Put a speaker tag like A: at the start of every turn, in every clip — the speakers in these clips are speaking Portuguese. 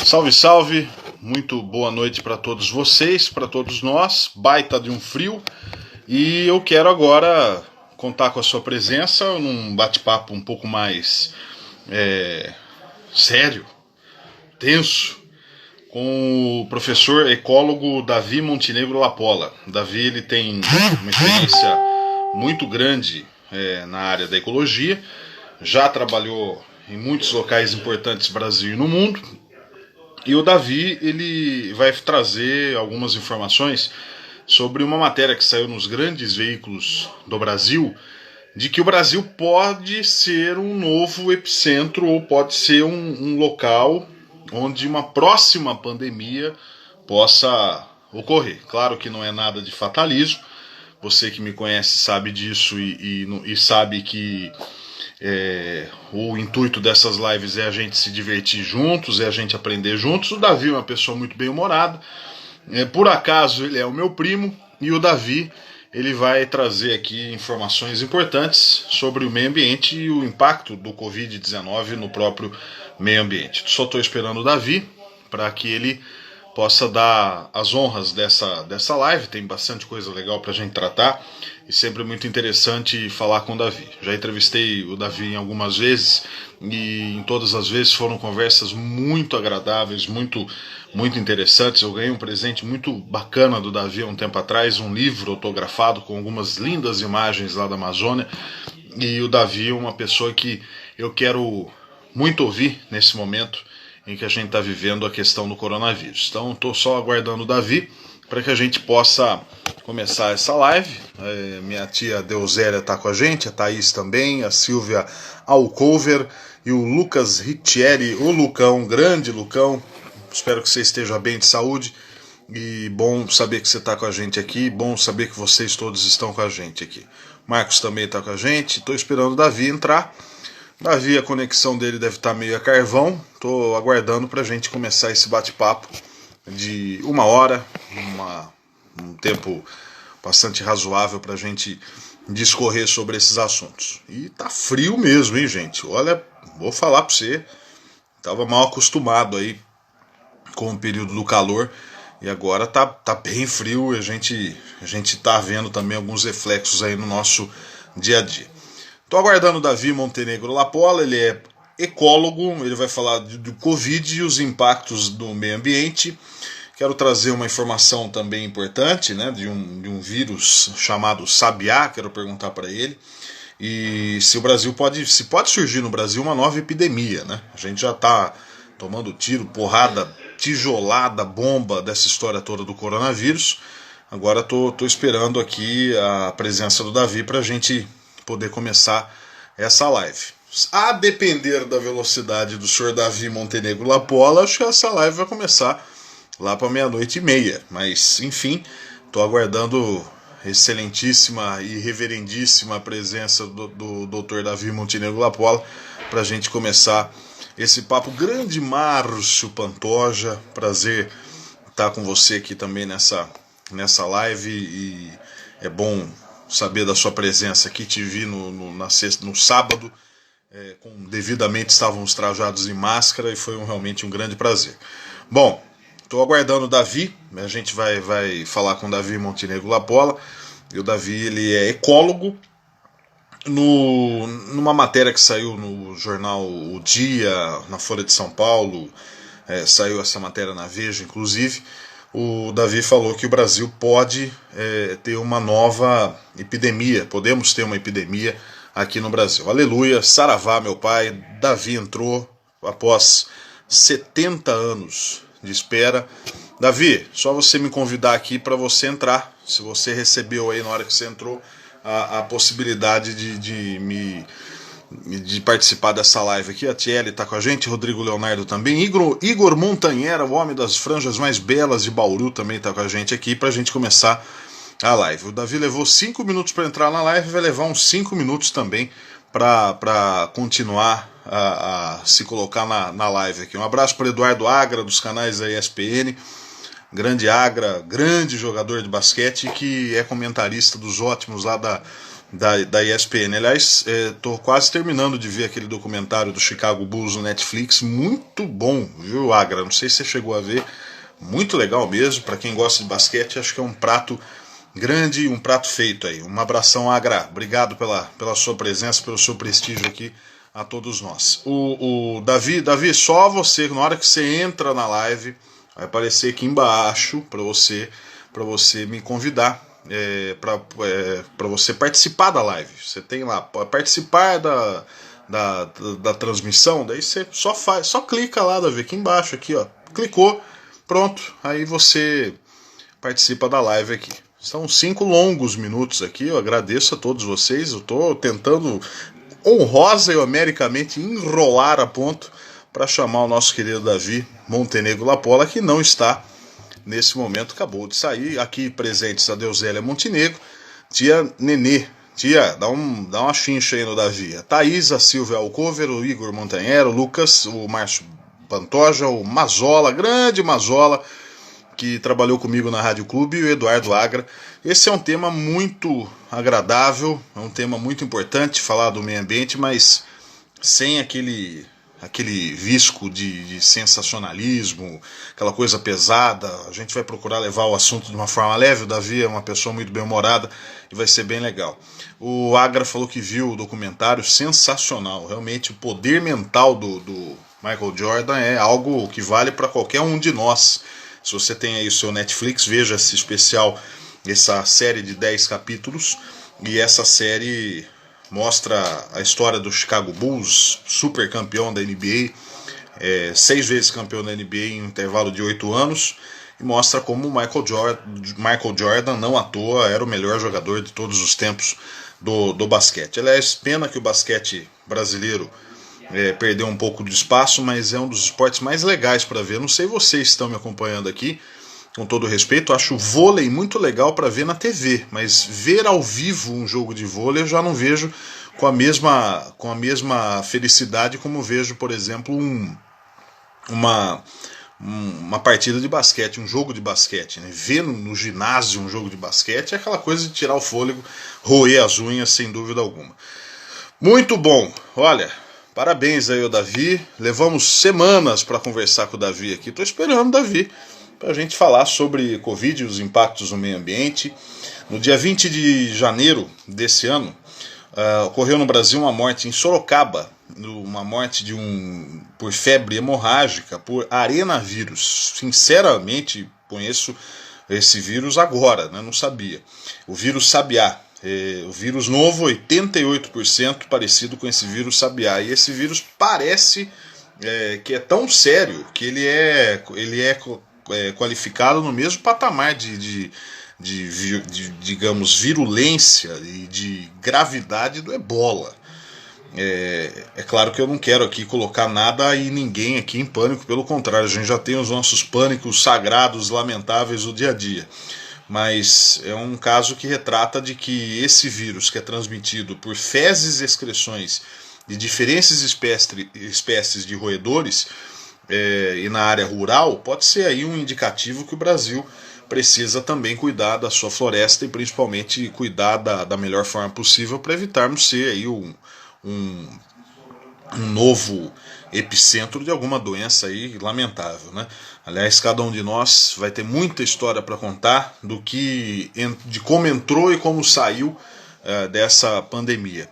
A: Salve, salve, muito boa noite para todos vocês, para todos nós, baita de um frio, e eu quero agora contar com a sua presença num bate-papo um pouco mais sério, tenso, com o professor ecólogo Davi Montenegro Lapola. Davi ele tem uma experiência muito grande na área da ecologia, já trabalhou em muitos locais importantes no Brasil e no mundo. E o Davi ele vai trazer algumas informações sobre uma matéria que saiu nos grandes veículos do Brasil, de que o Brasil pode ser um novo epicentro ou pode ser um local onde uma próxima pandemia possa ocorrer. Claro que não é nada de fatalismo, você que me conhece sabe disso e sabe que o intuito dessas lives é a gente se divertir juntos, é a gente aprender juntos. O Davi é uma pessoa muito bem-humorada, por acaso ele é o meu primo, e o Davi ele vai trazer aqui informações importantes sobre o meio ambiente e o impacto do Covid-19 no próprio meio ambiente. Só estou esperando o Davi para que ele possa dar as honras dessa live. Tem bastante coisa legal para a gente tratar e sempre muito interessante falar com o Davi. Já entrevistei o Davi algumas vezes e em todas as vezes foram conversas muito agradáveis, muito interessantes. Eu ganhei um presente muito bacana do Davi há um tempo atrás, um livro autografado com algumas lindas imagens lá da Amazônia, e o Davi é uma pessoa que eu quero muito ouvir nesse momento em que a gente está vivendo a questão do coronavírus. Então estou só aguardando o Davi para que a gente possa começar essa live. Minha tia Deusélia está com a gente, a Thaís também, a Silvia Alcover e o Lucas Riccieri, o Lucão, grande Lucão. Espero que você esteja bem de saúde e bom saber que você está com a gente aqui, bom saber que vocês todos estão com a gente aqui. Marcos também está com a gente, estou esperando o Davi entrar. Davi, a conexão dele deve estar meio a carvão. Estou aguardando para a gente começar esse bate-papo de 1 hora, um tempo bastante razoável para a gente discorrer sobre esses assuntos. E tá frio mesmo, hein, gente? Olha, vou falar para você, estava mal acostumado aí com o período do calor e agora tá bem frio e a gente tá vendo também alguns reflexos aí no nosso dia a dia. Estou aguardando o Davi Montenegro Lapola, ele é ecólogo, ele vai falar do Covid e os impactos do meio ambiente. Quero trazer uma informação também importante, né, de um vírus chamado sabiá, quero perguntar para ele. E se o Brasil pode surgir no Brasil uma nova epidemia, né? A gente já está tomando tiro, porrada, tijolada, bomba dessa história toda do coronavírus. Agora estou esperando aqui a presença do Davi para a gente poder começar essa live. A depender da velocidade do senhor Davi Montenegro Lapola, acho que essa live vai começar lá para 00:30, mas enfim, estou aguardando excelentíssima e reverendíssima presença do Dr. Davi Montenegro Lapola para a gente começar esse papo. Grande Márcio Pantoja, prazer estar com você aqui também nessa live, e é bom saber da sua presença aqui. Te vi no sábado, devidamente estávamos trajados em máscara e foi realmente um grande prazer. Bom, estou aguardando o Davi, a gente vai falar com o Davi Montenegro Lapola, e o Davi ele é ecólogo. Numa matéria que saiu no jornal O Dia, na Folha de São Paulo, saiu essa matéria na Veja, inclusive, o Davi falou que o Brasil pode ter uma nova epidemia, podemos ter uma epidemia aqui no Brasil. Aleluia, saravá, meu pai. Davi entrou após 70 anos de espera. Davi, só você me convidar aqui para você entrar, se você recebeu aí na hora que você entrou a possibilidade de participar dessa live aqui. A Tiele está com a gente, Rodrigo Leonardo também, Igor Montanhera, o homem das franjas mais belas de Bauru, também está com a gente aqui para a gente começar a live. O Davi levou 5 minutos para entrar na live, vai levar uns 5 minutos também para continuar a se colocar na live aqui. Um abraço para Eduardo Agra, dos canais da ESPN, grande Agra, grande jogador de basquete, que é comentarista dos ótimos lá da ESPN. Aliás, tô quase terminando de ver aquele documentário do Chicago Bulls no Netflix, muito bom, viu, Agra? Não sei se você chegou a ver, muito legal mesmo, para quem gosta de basquete, acho que é um prato grande, um prato feito aí. Um abração, Agra, obrigado pela sua presença, pelo seu prestígio aqui a todos nós. O Davi, só você, na hora que você entra na live, vai aparecer aqui embaixo para você me convidar, para você participar da live. Você tem lá, participar da transmissão, daí você só clica lá, Davi, aqui embaixo, aqui, ó, clicou, pronto, aí você participa da live aqui. São 5 longos minutos aqui, eu agradeço a todos vocês, eu estou tentando honrosa e homericamente enrolar a ponto para chamar o nosso querido Davi Montenegro Lapola, que não está nesse momento, acabou de sair. Aqui presentes a Deuzélia Montenegro, tia Nenê, tia, dá uma chincha aí no Davi, a Thaís, a Silvia Alcover, o Igor Montanhero, o Lucas, o Márcio Pantoja, o Mazola, grande Mazola, que trabalhou comigo na Rádio Clube, e o Eduardo Agra. Esse é um tema muito agradável, é um tema muito importante, falar do meio ambiente, mas sem aquele visco de sensacionalismo, aquela coisa pesada. A gente vai procurar levar o assunto de uma forma leve. O Davi é uma pessoa muito bem-humorada e vai ser bem legal. O Agra falou que viu o documentário, sensacional. Realmente o poder mental do Michael Jordan é algo que vale para qualquer um de nós. Se você tem aí o seu Netflix, veja esse especial, essa série de 10 capítulos, e essa série mostra a história do Chicago Bulls, super campeão da NBA, 6 vezes campeão da NBA em um intervalo de 8 anos, e mostra como o Michael Jordan, não à toa, era o melhor jogador de todos os tempos do basquete. Aliás, pena que o basquete brasileiro perdeu um pouco de espaço, mas é um dos esportes mais legais para ver. Não sei vocês estão me acompanhando aqui, com todo respeito, acho o vôlei muito legal para ver na TV, mas ver ao vivo um jogo de vôlei eu já não vejo com a mesma felicidade como vejo, por exemplo, uma partida de basquete, um jogo de basquete, né? Ver no ginásio um jogo de basquete é aquela coisa de tirar o fôlego, roer as unhas, sem dúvida alguma. Muito bom, olha, parabéns aí ao Davi, levamos semanas para conversar com o Davi aqui, estou esperando o Davi para a gente falar sobre Covid e os impactos no meio ambiente. No dia 20 de janeiro desse ano, ocorreu no Brasil uma morte em Sorocaba, uma morte por febre hemorrágica, por arenavírus. Sinceramente, conheço esse vírus agora, né? Não sabia. O vírus Sabiá. O vírus novo, 88% parecido com esse vírus Sabiá. E esse vírus parece que é tão sério que ele é qualificado no mesmo patamar de digamos, virulência e de gravidade do ebola. É claro que eu não quero aqui colocar nada e ninguém aqui em pânico, pelo contrário, a gente já tem os nossos pânicos sagrados, lamentáveis do dia a dia. Mas é um caso que retrata de que esse vírus, que é transmitido por fezes e excreções de diferentes espécies de roedores, e na área rural, pode ser aí um indicativo que o Brasil precisa também cuidar da sua floresta e principalmente cuidar da melhor forma possível para evitarmos ser aí um novo epicentro de alguma doença aí lamentável, né? Aliás, cada um de nós vai ter muita história para contar de como entrou e como saiu dessa pandemia.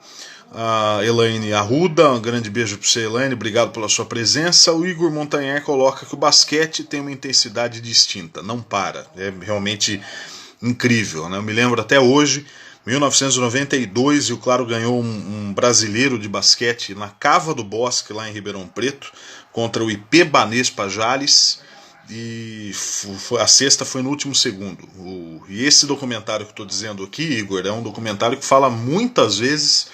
A: A Elaine Arruda, um grande beijo para você, Elaine, obrigado pela sua presença. O Igor Montanher coloca que o basquete tem uma intensidade distinta, não para, é realmente incrível, né? Eu me lembro até hoje, 1992, e o Claro ganhou um brasileiro de basquete na Cava do Bosque, lá em Ribeirão Preto, contra o Ipebanês Jales, e a sexta foi no último segundo. E esse documentário que eu estou dizendo aqui, Igor, é um documentário que fala muitas vezes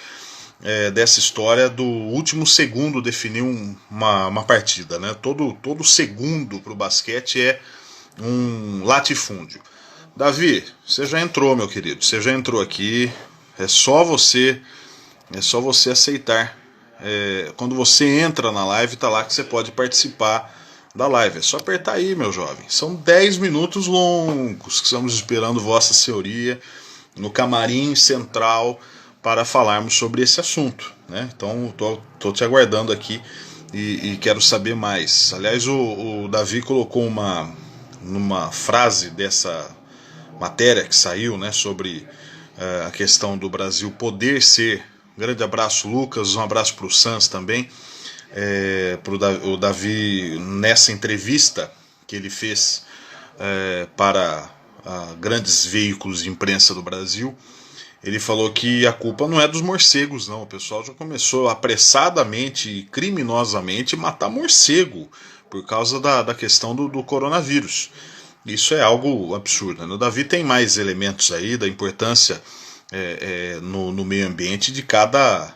A: dessa história do último segundo definir uma partida, né? Todo segundo para o basquete é um latifúndio. Davi, você já entrou, meu querido, você já entrou aqui, é só você aceitar. Quando você entra na live, tá lá que você pode participar da live, é só apertar aí, meu jovem. São 10 minutos longos que estamos esperando Vossa Senhoria no camarim central para falarmos sobre esse assunto, né? Então, estou te aguardando aqui e quero saber mais. Aliás, o Davi colocou numa frase dessa matéria que saiu, né, sobre a questão do Brasil poder ser. Um grande abraço, Lucas, um abraço para o Sans também. O Davi, nessa entrevista que ele fez para grandes veículos de imprensa do Brasil, ele falou que a culpa não é dos morcegos, não. O pessoal já começou apressadamente e criminosamente matar morcego por causa da questão do coronavírus. Isso é algo absurdo, né? O Davi tem mais elementos aí da importância no meio ambiente de cada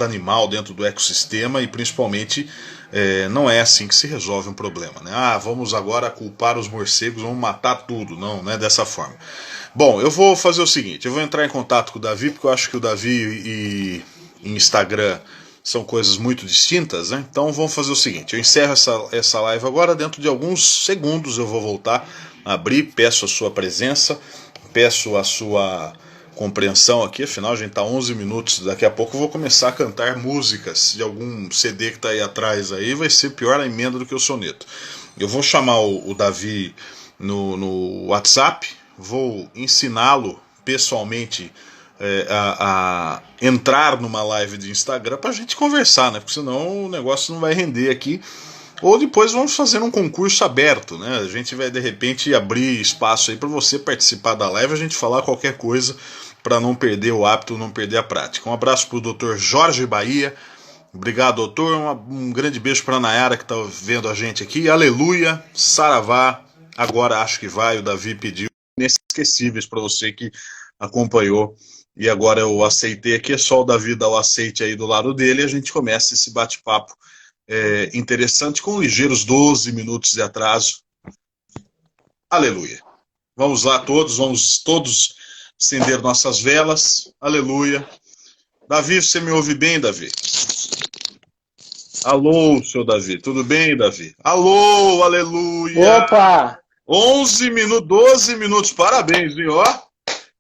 A: animal dentro do ecossistema, e principalmente não é assim que se resolve um problema, né? Vamos agora culpar os morcegos, vamos matar tudo. Não é dessa forma. Bom, eu vou fazer o seguinte, eu vou entrar em contato com o Davi, porque eu acho que o Davi e Instagram são coisas muito distintas, né? Então vamos fazer o seguinte, eu encerro essa live agora, dentro de alguns segundos eu vou voltar a abrir, peço a sua presença, peço a sua compreensão aqui, afinal a gente está 11 minutos, daqui a pouco eu vou começar a cantar músicas de algum CD que está aí atrás, aí vai ser pior a emenda do que o soneto. Eu vou chamar o Davi no WhatsApp, vou ensiná-lo pessoalmente a entrar numa live de Instagram para a gente conversar, né? Porque senão o negócio não vai render aqui. Ou depois vamos fazer um concurso aberto, né? A gente vai de repente abrir espaço aí para você participar da live, a gente falar qualquer coisa para não perder o hábito, não perder a prática. Um abraço para o Dr. Jorge Bahia. Obrigado, doutor. Um grande beijo para a Nayara que está vendo a gente aqui. Aleluia, saravá. Agora acho que vai. O Davi pediu inesquecíveis para você que acompanhou. E agora eu aceitei aqui. É só o Davi dar o aceite aí do lado dele e a gente começa esse bate-papo interessante com ligeiros 12 minutos de atraso. Aleluia. Vamos lá todos, vamos todos acender nossas velas. Aleluia. Davi, você me ouve bem, Davi? Alô, seu Davi, tudo bem, Davi? Alô, aleluia!
B: Opa!
A: 11 minutos, 12 minutos, parabéns, viu? Ó,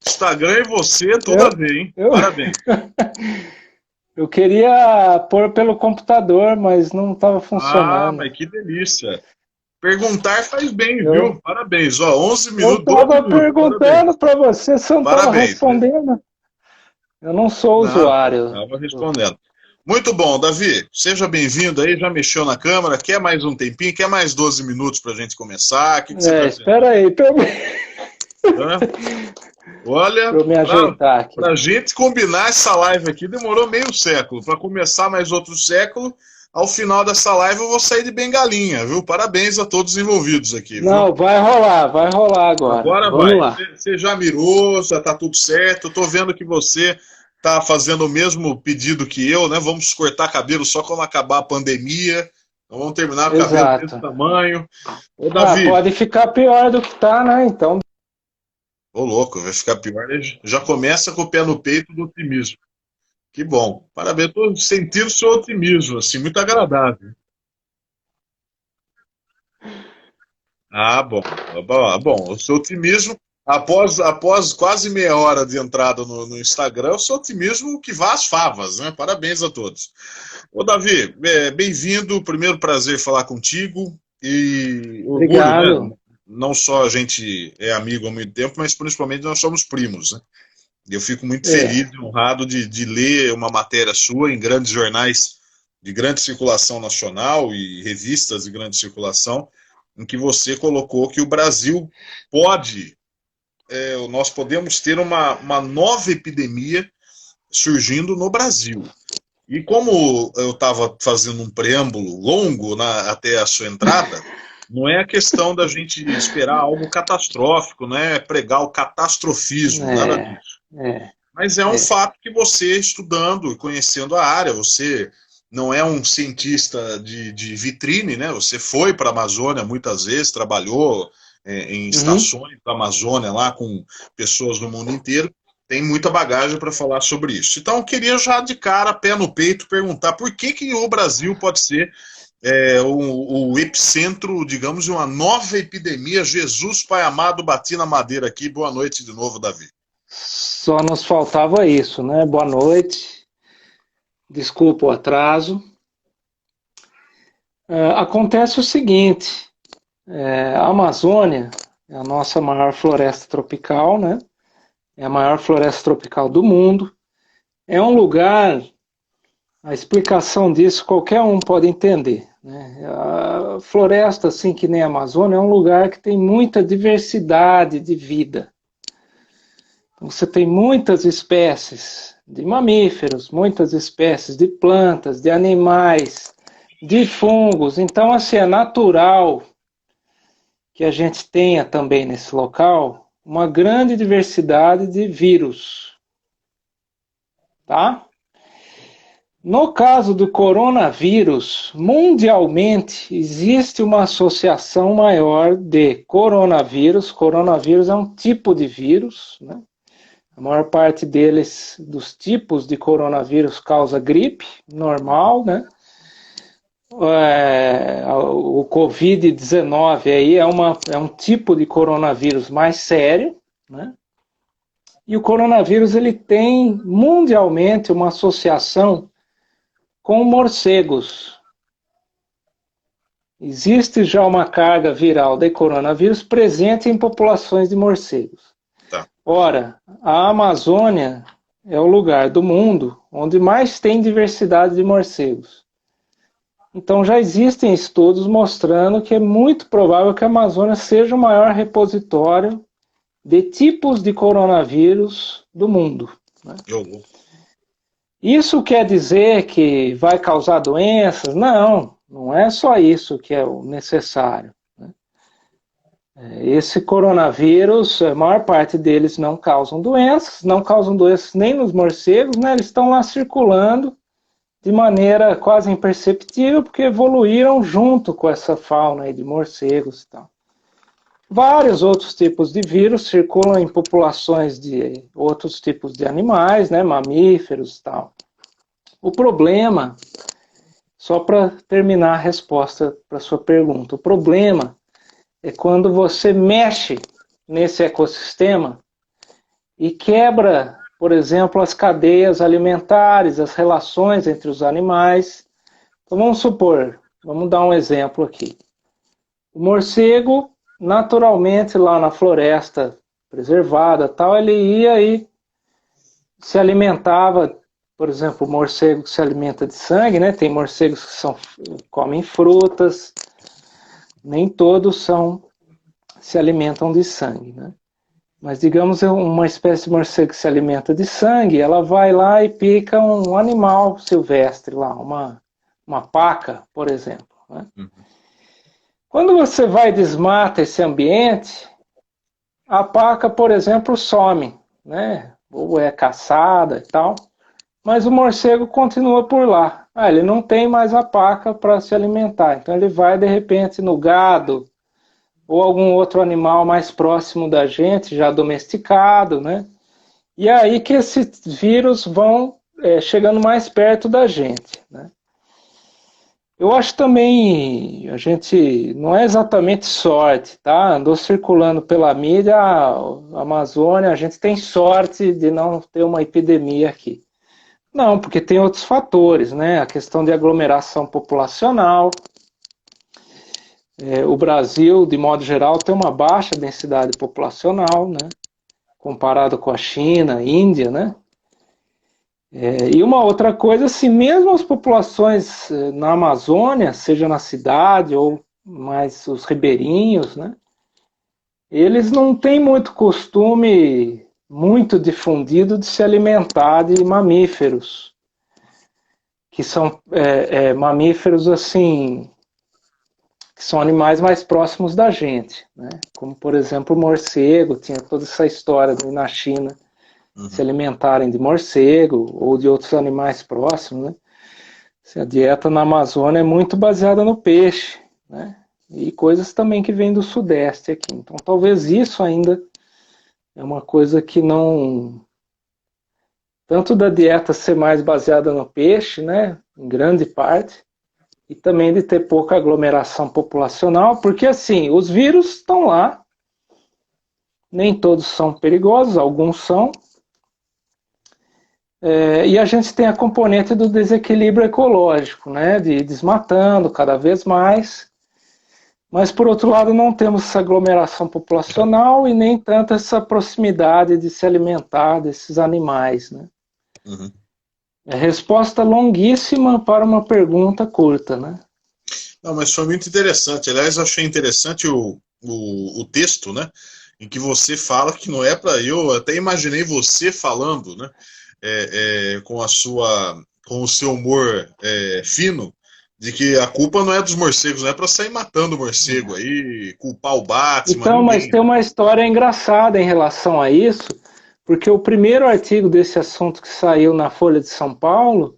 A: Instagram e você, tudo a ver, hein? Parabéns.
B: Eu queria pôr pelo computador, mas não estava funcionando.
A: Mas que delícia. Perguntar faz bem, viu? Parabéns, ó, 11 minutos, 12
B: Eu estava
A: minutos.
B: Perguntando para você, você não estava respondendo. Eu não sou usuário.
A: Estava respondendo. Muito bom, Davi, seja bem-vindo aí, já mexeu na câmera, quer mais um tempinho, quer mais 12 minutos para a gente começar? O que você tá
B: espera aí,
A: olha,
B: me ajeitar aqui.
A: Para a gente combinar essa live aqui demorou meio século, para começar mais outro século, ao final dessa live eu vou sair de bengalinha, viu? Parabéns a todos os envolvidos aqui.
B: Não, viu? Vai rolar agora.
A: Agora
B: Vamos
A: vai,
B: lá.
A: Você já mirou, já tá tudo certo, eu tô vendo que você tá fazendo o mesmo pedido que eu, né? Vamos cortar cabelo só quando acabar a pandemia. Então vamos terminar com o cabelo desse tamanho. Ô, Davi,
B: pode ficar pior do que tá, né? Então.
A: Ô, louco, vai ficar pior. Já começa com o pé no peito do otimismo. Que bom. Parabéns, estou sentindo o seu otimismo, assim, muito agradável. Bom, o seu otimismo, após quase meia hora de entrada no Instagram, o seu otimismo que vá às favas, né? Parabéns a todos. Ô, Davi, bem-vindo, primeiro prazer falar contigo e
B: obrigado.
A: Orgulho, né? Não só a gente é amigo há muito tempo, mas principalmente nós somos primos, né? E eu fico muito feliz e honrado de ler uma matéria sua em grandes jornais de grande circulação nacional e revistas de grande circulação, em que você colocou que o Brasil nós podemos ter uma nova epidemia surgindo no Brasil. E como eu estava fazendo um preâmbulo longo até a sua entrada, não é a questão da gente esperar algo catastrófico, não é pregar o catastrofismo, nada disso. Mas é um fato que você, estudando e conhecendo a área, você não é um cientista de vitrine, né? Você foi para a Amazônia muitas vezes, trabalhou em estações da Amazônia lá com pessoas do mundo inteiro, tem muita bagagem para falar sobre isso. Então eu queria já de cara, pé no peito, perguntar por que o Brasil pode ser o epicentro, digamos, de uma nova epidemia. Jesus, Pai amado, bati na madeira aqui. Boa noite de novo, Davi.
B: Só nos faltava isso, né? Boa noite, desculpa o atraso. Acontece o seguinte, a Amazônia é a nossa maior floresta tropical, né? É a maior floresta tropical do mundo. É um lugar, a explicação disso qualquer um pode entender, né? A floresta, assim que nem a Amazônia, é um lugar que tem muita diversidade de vida. Você tem muitas espécies de mamíferos, muitas espécies de plantas, de animais, de fungos. Então, assim, é natural que a gente tenha também nesse local uma grande diversidade de vírus, tá? No caso do coronavírus, mundialmente existe uma associação maior de coronavírus. Coronavírus é um tipo de vírus, né? A maior parte deles, dos tipos de coronavírus, causa gripe normal, né? O Covid-19 aí é um tipo de coronavírus mais sério, né? E o coronavírus ele tem mundialmente uma associação com morcegos. Existe já uma carga viral de coronavírus presente em populações de morcegos.
A: Tá.
B: Ora, a Amazônia é o lugar do mundo onde mais tem diversidade de morcegos. Então já existem estudos mostrando que é muito provável que a Amazônia seja o maior repositório de tipos de coronavírus do mundo, né? Isso quer dizer que vai causar doenças? Não, não é só isso que é o necessário, né? Esse coronavírus, a maior parte deles não causam doenças nem nos morcegos, né? Eles estão lá circulando de maneira quase imperceptível, porque evoluíram junto com essa fauna aí de morcegos e tal. Vários outros tipos de vírus circulam em populações de outros tipos de animais, né, mamíferos e tal. O problema, só para terminar a resposta para a sua pergunta, o problema é quando você mexe nesse ecossistema e quebra, por exemplo, as cadeias alimentares, as relações entre os animais. Então vamos supor, vamos dar um exemplo aqui. O morcego, naturalmente, lá na floresta preservada, tal, ele ia e se alimentava, por exemplo, o morcego que se alimenta de sangue, né? Tem morcegos que comem frutas, nem todos se alimentam de sangue, né? Mas digamos uma espécie de morcego que se alimenta de sangue, ela vai lá e pica um animal silvestre lá, uma paca, por exemplo, né? Quando você vai e desmata esse ambiente, a paca, por exemplo, some, né? Ou é caçada e tal, mas o morcego continua por lá. Ele não tem mais a paca para se alimentar, então ele vai de repente no gado ou algum outro animal mais próximo da gente, já domesticado, né? E é aí que esses vírus vão chegando mais perto da gente, né? Eu acho também, a gente, não é exatamente sorte, tá? Andou circulando pela mídia, a Amazônia, a gente tem sorte de não ter uma epidemia aqui. Não, porque tem outros fatores, né? A questão de aglomeração populacional. O Brasil, de modo geral, tem uma baixa densidade populacional, né? Comparado com a China, a Índia, né? E uma outra coisa, assim, mesmo as populações na Amazônia, seja na cidade ou mais os ribeirinhos, né? Eles não têm muito costume, muito difundido, de se alimentar de mamíferos, que são mamíferos, assim, que são animais mais próximos da gente, né? Como, por exemplo, o morcego, tinha toda essa história na China, se alimentarem de morcego ou de outros animais próximos, né? A dieta na Amazônia é muito baseada no peixe, né? E coisas também que vêm do Sudeste aqui. Então, talvez isso ainda é uma coisa que não... Tanto da dieta ser mais baseada no peixe, né? Em grande parte, e também de ter pouca aglomeração populacional, porque, assim, os vírus estão lá, Nem todos são perigosos, alguns são. E a gente tem a componente do desequilíbrio ecológico, né, de desmatando cada vez mais. Mas, por outro lado, não temos essa aglomeração populacional e nem tanto essa proximidade de se alimentar desses animais, né?
A: Uhum.
B: É resposta longuíssima para uma pergunta curta, né?
A: Não, mas foi muito interessante. Aliás, eu achei interessante o texto, né? Em que você fala que não é para eu, até imaginei você falando, né? Com o seu humor fino, de que a culpa não é dos morcegos, não é para sair matando o morcego aí, culpar o Batman,
B: Então, mas
A: ninguém.
B: tem uma história engraçada em relação a isso, porque o primeiro artigo desse assunto que saiu na Folha de São Paulo,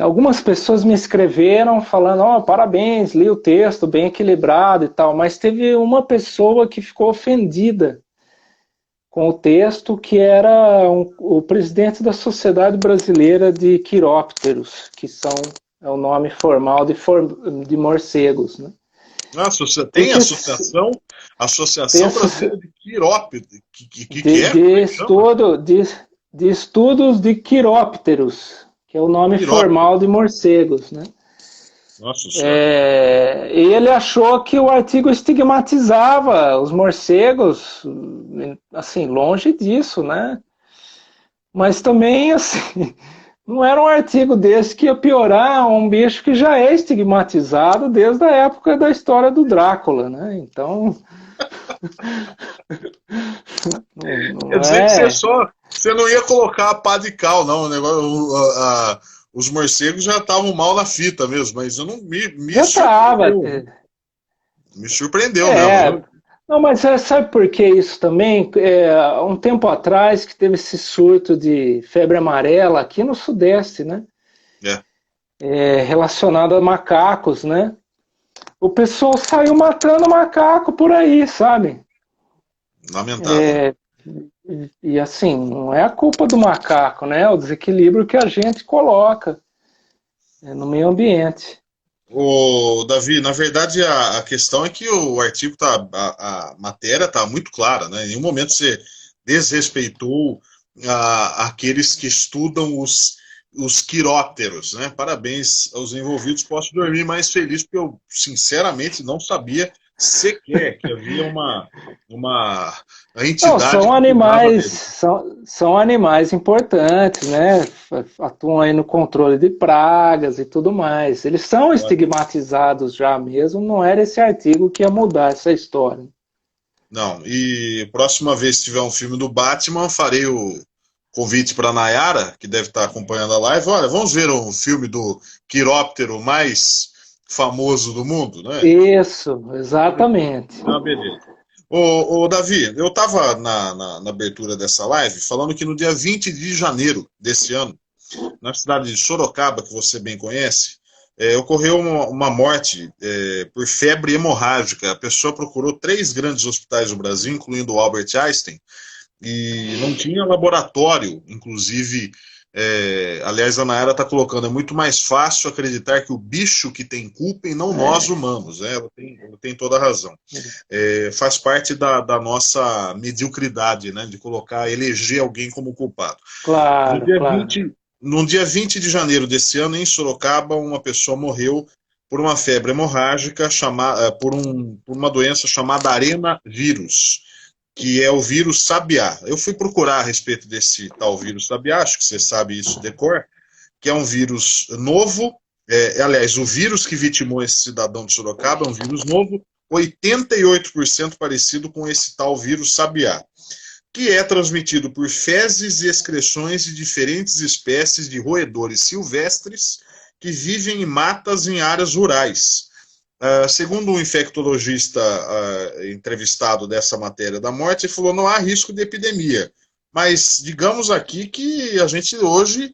B: algumas pessoas me escreveram falando, parabéns, li o texto, bem equilibrado e tal, mas teve uma pessoa que ficou ofendida com o texto, que era o presidente da Sociedade Brasileira de Quirópteros, que é o nome formal de morcegos, né?
A: Nossa, tem
B: Porque tem
A: Associação Brasileira de Quiróptero, que é? Como
B: de
A: é que chama?
B: de estudos de quirópteros, que é o nome
A: Quiróptero.
B: formal de morcegos, né?
A: Nossa Senhora.
B: E ele achou que o artigo estigmatizava os morcegos, assim, longe disso, né? Mas também, assim, não era um artigo desse que ia piorar um bicho que já é estigmatizado desde a época da história do Drácula, né? Então,
A: Quer
B: não
A: dizer que
B: é...
A: você não ia colocar a pá de cal, não. O negócio, os morcegos já estavam mal na fita mesmo, mas eu não me
B: Já estava.
A: surpreendeu. Me surpreendeu mesmo,
B: É,
A: viu?
B: não, mas sabe por que isso também? Um tempo atrás que teve esse surto de febre amarela aqui no Sudeste, né?
A: É,
B: Relacionado a macacos, né? O pessoal saiu matando macaco por aí, sabe?
A: lamentável.
B: E assim, não é a culpa do macaco, né? É o desequilíbrio que a gente coloca no meio ambiente.
A: O Davi, na verdade, a questão é que o artigo a matéria tá muito clara, né? Em nenhum momento você desrespeitou aqueles que estudam os quirópteros, né? Parabéns aos envolvidos. Posso dormir mais feliz, porque eu, sinceramente, não sabia sequer que havia uma
B: Não,
A: entidade que cuidava dele.
B: são animais importantes, né? Atuam aí no controle de pragas e tudo mais. Eles são estigmatizados já mesmo, não era esse artigo que ia mudar essa história.
A: Não, e próxima vez que tiver um filme do Batman, farei o convite para Nayara, que deve estar acompanhando a live. Olha, vamos ver um filme do quiróptero mais famoso do mundo, né?
B: Isso, exatamente.
A: Ah, beleza. Ô, Davi, eu estava na abertura dessa live falando que no dia 20 de janeiro desse ano, na cidade de Sorocaba, que você bem conhece, ocorreu uma morte por febre hemorrágica. A pessoa procurou 3 grandes hospitais do Brasil, incluindo o Albert Einstein, e não tinha laboratório, inclusive. Aliás, a Nayara está colocando, é muito mais fácil acreditar que o bicho que tem culpa e não nós humanos, né? Ela tem toda a razão. Faz parte da nossa mediocridade, né? De eleger alguém como culpado. No
B: Claro,
A: dia
B: claro.
A: 20, no dia 20 de janeiro desse ano, em Sorocaba, uma pessoa morreu por uma febre hemorrágica, por uma doença chamada arenavírus, que é o vírus sabiá. Eu fui procurar a respeito desse tal vírus sabiá, acho que você sabe isso de cor, que é um vírus novo. Aliás, o vírus que vitimou esse cidadão de Sorocaba é um vírus novo, 88% parecido com esse tal vírus sabiá, que é transmitido por fezes e excreções de diferentes espécies de roedores silvestres que vivem em matas em áreas rurais. Segundo um infectologista entrevistado dessa matéria da morte, ele falou: não há risco de epidemia. Mas digamos aqui que a gente hoje,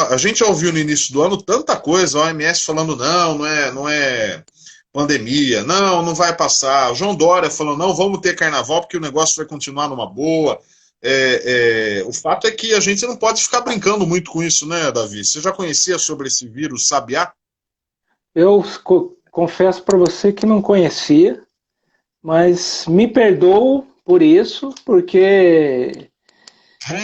A: a gente já ouviu no início do ano tanta coisa, a OMS falando não é pandemia, não vai passar. O João Dória falou: não, vamos ter carnaval porque o negócio vai continuar numa boa. O fato é que a gente não pode ficar brincando muito com isso, né, Davi? Você já conhecia sobre esse vírus sabiá?
B: Eu confesso para você que não conhecia, mas me perdoo por isso, porque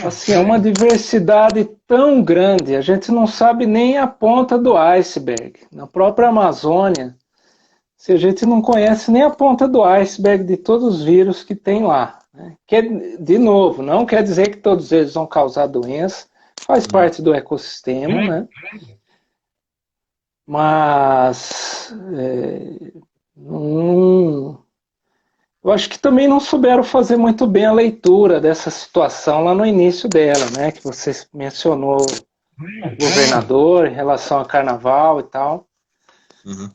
B: assim, é uma diversidade tão grande, a gente não sabe nem a ponta do iceberg. Na própria Amazônia, se a gente não conhece nem a ponta do iceberg de todos os vírus que tem lá. Né? Que, de novo, não quer dizer que todos eles vão causar doença, faz parte do ecossistema, né? Mas eu acho que também não souberam fazer muito bem a leitura dessa situação lá no início dela, né? Que você mencionou o governador em relação a carnaval e tal.
A: Uhum.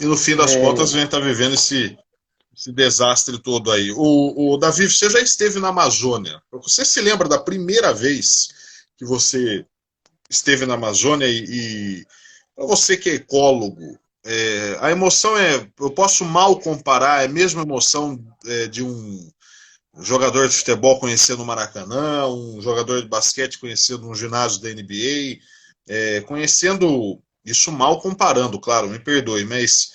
A: E no fim das contas, a gente está vivendo esse desastre todo aí. O Davi, você já esteve na Amazônia. Você se lembra da primeira vez que você esteve na Amazônia e para você que é ecólogo, a emoção eu posso mal comparar, é a mesma emoção de um jogador de futebol conhecendo o Maracanã, um jogador de basquete conhecendo um ginásio da NBA, conhecendo, isso mal comparando, claro, me perdoe, mas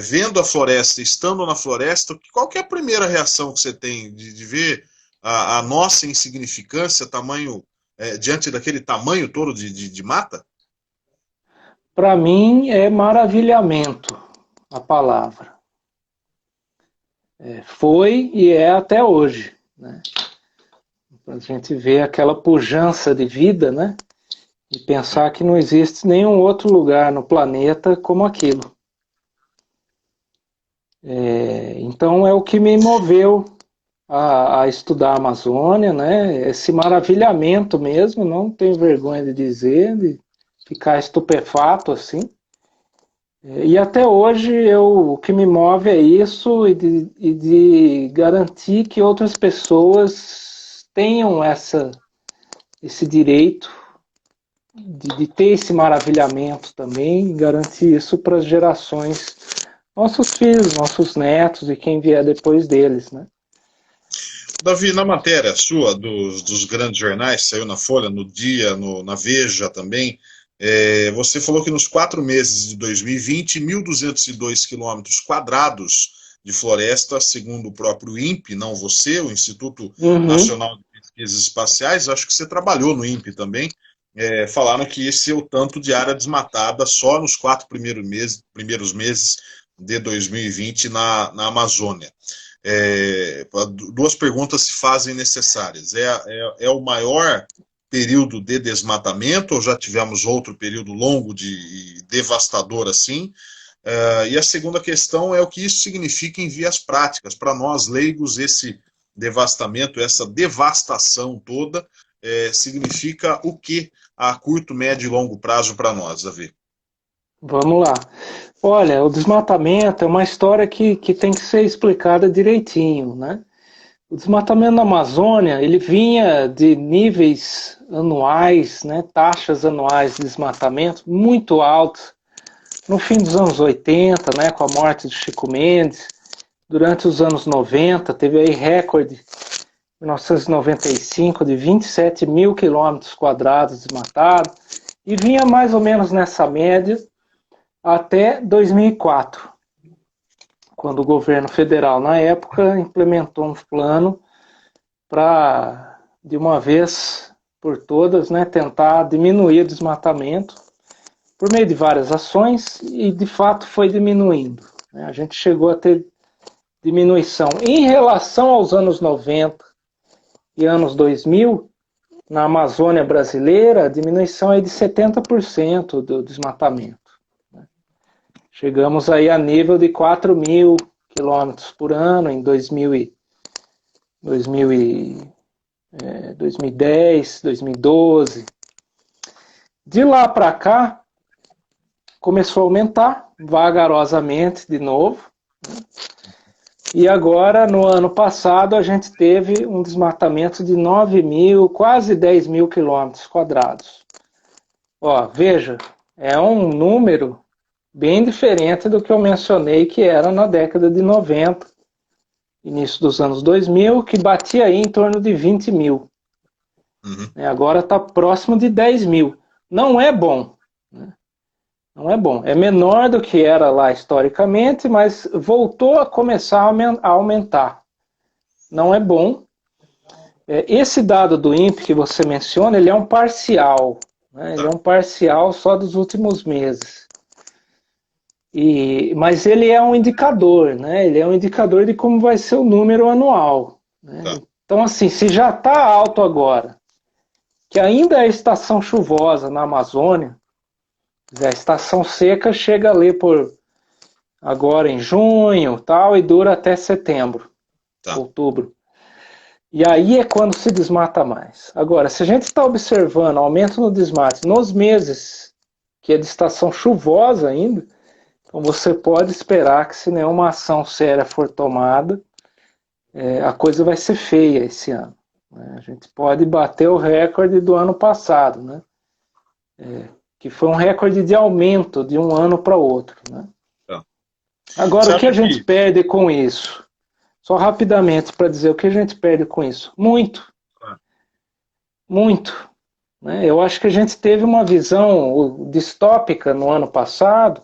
A: vendo a floresta, estando na floresta, qual que é a primeira reação que você tem de ver a nossa insignificância, tamanho, diante daquele tamanho todo de mata?
B: Para mim é maravilhamento a palavra. Foi e é até hoje, né? A gente vê aquela pujança de vida, né? E pensar que não existe nenhum outro lugar no planeta como aquilo. Então é o que me moveu a estudar a Amazônia, né? Esse maravilhamento mesmo, não tenho vergonha de dizer, de ficar estupefato assim. E até hoje o que me move é isso e de garantir que outras pessoas tenham esse direito de ter esse maravilhamento também, e garantir isso para as gerações, nossos filhos, nossos netos e quem vier depois deles, né?
A: Davi, na matéria sua dos grandes jornais, saiu na Folha, no Dia, na Veja também, você falou que nos 4 meses de 2020, 1.202 quilômetros quadrados de floresta, segundo o próprio INPE, não você, o Instituto Nacional de Pesquisas Espaciais, acho que você trabalhou no INPE também, falaram que esse é o tanto de área desmatada só nos 4 primeiros meses de 2020 na Amazônia. Duas perguntas se fazem necessárias. É o maior período de desmatamento ou já tivemos outro período longo de devastador assim? E a segunda questão é o que isso significa em vias práticas. Para nós, leigos, esse devastamento, essa devastação toda, significa o que a curto, médio e longo prazo para nós, Davi?
B: Vamos lá. Olha, o desmatamento é uma história que tem que ser explicada direitinho, né? O desmatamento na Amazônia, ele vinha de níveis anuais, né, taxas anuais de desmatamento muito altos, no fim dos anos 80, né, com a morte de Chico Mendes, durante os anos 90, teve aí recorde, em 1995, de 27 mil quilômetros quadrados desmatados, e vinha mais ou menos nessa média até 2004, quando o governo federal, na época, implementou um plano para, de uma vez por todas, né, tentar diminuir o desmatamento por meio de várias ações e, de fato, foi diminuindo. A gente chegou a ter diminuição. Em relação aos anos 90 e anos 2000, na Amazônia brasileira, a diminuição é de 70% do desmatamento. Chegamos aí a nível de 4 mil quilômetros por ano em 2010, 2012. De lá para cá, começou a aumentar vagarosamente de novo. E agora, no ano passado, a gente teve um desmatamento de 9 mil, quase 10 mil quilômetros quadrados. Ó, veja, é um número bem diferente do que eu mencionei que era na década de 90, início dos anos 2000, que batia aí em torno de 20 mil. Agora está próximo de 10 mil. Não é bom, né? Não é bom. É menor do que era lá historicamente, mas voltou a começar a aumentar. Não é bom. Esse dado do INPE que você menciona, ele é um parcial. Né? Ele é
A: Tá.
B: um parcial só dos últimos meses. Mas ele é um indicador, né? Ele é um indicador de como vai ser o número anual. Né?
A: Tá.
B: Então, assim, se já está alto agora, que ainda é estação chuvosa na Amazônia, a estação seca chega ali por agora em junho, tal, e dura até setembro,
A: Tá.
B: outubro. E aí é quando se desmata mais. Agora, se a gente está observando aumento no desmate nos meses que é de estação chuvosa ainda, então você pode esperar que se nenhuma ação séria for tomada, a coisa vai ser feia esse ano. Né? A gente pode bater o recorde do ano passado, né? Que foi um recorde de aumento de um ano para outro. Né?
A: Tá.
B: Agora,
A: Você
B: o que
A: acha
B: a gente
A: que...
B: perde com isso? Só rapidamente para dizer o que a gente perde com isso. Muito.
A: Ah.
B: Muito. Né? Eu acho que a gente teve uma visão distópica no ano passado,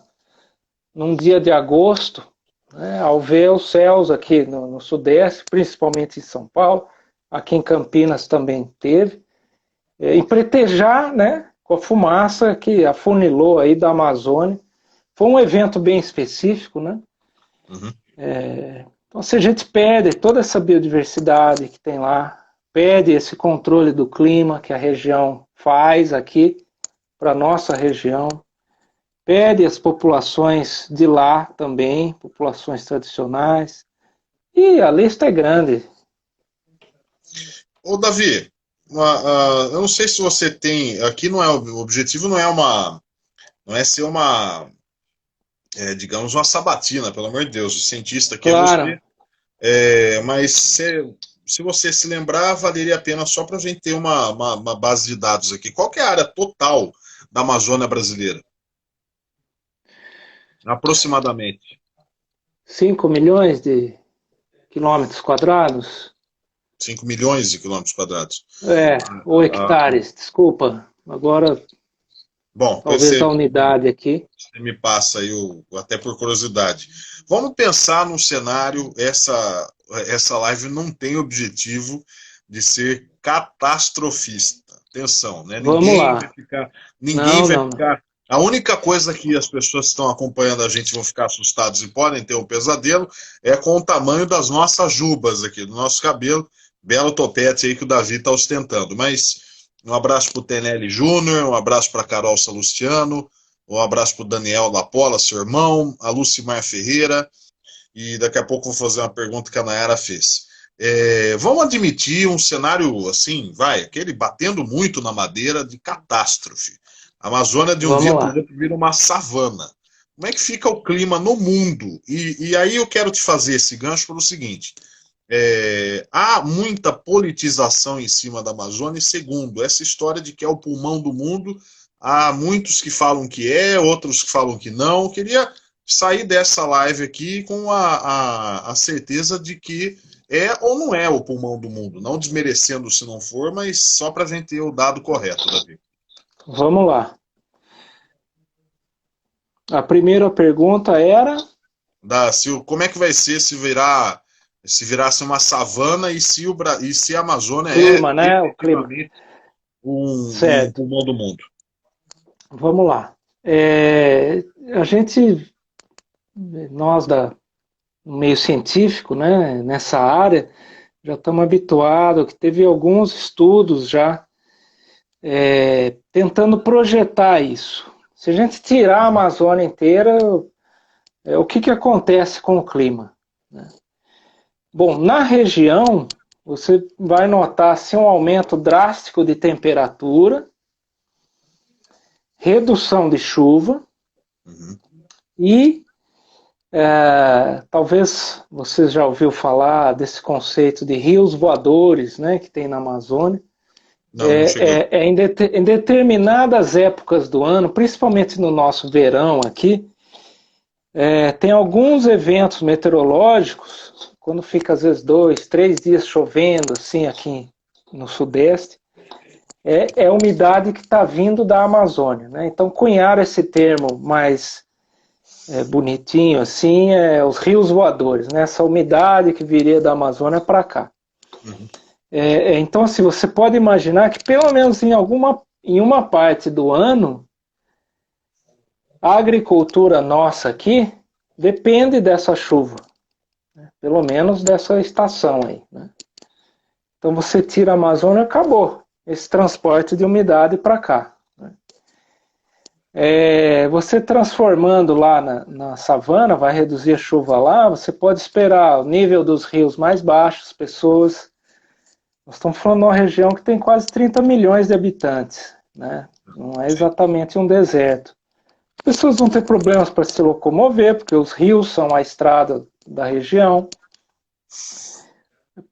B: num dia de agosto, né, ao ver os céus aqui no Sudeste, principalmente em São Paulo, aqui em Campinas também teve, e pretejar, né, com a fumaça que afunilou aí da Amazônia. Foi um evento bem específico, né?
A: Uhum.
B: Então, se a gente perde toda essa biodiversidade que tem lá, perde esse controle do clima que a região faz aqui para a nossa região, perde as populações de lá também, populações tradicionais, e a lista é grande.
A: Ô, Davi, eu não sei se você tem. Aqui não é o objetivo, não é ser uma, digamos, uma sabatina, pelo amor de Deus. O cientista que é
B: Claro,
A: você. Mas se você se lembrar, valeria a pena só para a gente ter uma base de dados aqui. Qual que é a área total da Amazônia brasileira? Aproximadamente.
B: 5 milhões de quilômetros quadrados,
A: 5 milhões de quilômetros quadrados.
B: ou
A: Ah,
B: hectares, desculpa, agora
A: bom,
B: talvez a unidade aqui.
A: você me passa aí, até por curiosidade. Vamos pensar num cenário, essa live não tem objetivo de ser catastrofista. Atenção, né?
B: Vamos lá.
A: Ninguém
B: Não,
A: vai
B: não, não.
A: ficar. A única coisa que as pessoas que estão acompanhando a gente vão ficar assustados e podem ter um pesadelo é com o tamanho das nossas jubas aqui, do nosso cabelo. Belo topete aí que o Davi está ostentando. Mas um abraço para o Tenelli Júnior, um abraço para Carol Salustiano, um abraço para o Daniel Lapola, seu irmão, a Lucimar Ferreira, e daqui a pouco vou fazer uma pergunta que a Nayara fez. Vamos admitir um cenário assim, aquele batendo muito na madeira de catástrofe. A Amazônia de um dia
B: Vamos
A: para o
B: lá.
A: outro vira uma savana. Como é que fica o clima no mundo? E aí eu quero te fazer esse gancho pelo seguinte: há muita politização em cima da Amazônia, e segundo, essa história de que é o pulmão do mundo, há muitos que falam que outros que falam que não. Eu queria sair dessa live aqui com a certeza de que é ou não é o pulmão do mundo, não desmerecendo se não for, mas só para a gente ter o dado correto, Davi.
B: Vamos lá. A primeira pergunta era.
A: Como é que vai ser se virasse uma savana e se a Amazônia é
B: Clima, né? O clima.
A: efetivamente um
B: Certo.
A: pulmão do mundo?
B: Vamos lá. A gente, nós no meio científico, né, nessa área, já estamos habituados, que teve alguns estudos já tentando projetar isso. Se a gente tirar a Amazônia inteira, o que acontece com o clima? Né? Bom, na região, você vai notar assim, um aumento drástico de temperatura, redução de chuva e talvez você já ouviu falar desse conceito de rios voadores, né, que tem na Amazônia.
A: Não, não cheguei.
B: Em determinadas épocas do ano, principalmente no nosso verão aqui, tem alguns eventos meteorológicos, quando fica às vezes 2, 3 dias chovendo, assim, aqui no Sudeste, é a umidade que está vindo da Amazônia, né? Então, cunharam esse termo mais bonitinho assim, os rios voadores, né? Essa umidade que viria da Amazônia para cá.
A: Uhum.
B: Então, assim, você pode imaginar que pelo menos em uma parte do ano, a agricultura nossa aqui depende dessa chuva, né? Pelo menos dessa estação aí, né? Então você tira a Amazônia, acabou esse transporte de umidade para cá, né? Você transformando lá na savana, vai reduzir a chuva lá, você pode esperar o nível dos rios mais baixos, pessoas. Nós estamos falando de uma região que tem quase 30 milhões de habitantes, né? Não é exatamente um deserto. As pessoas vão ter problemas para se locomover, porque os rios são a estrada da região.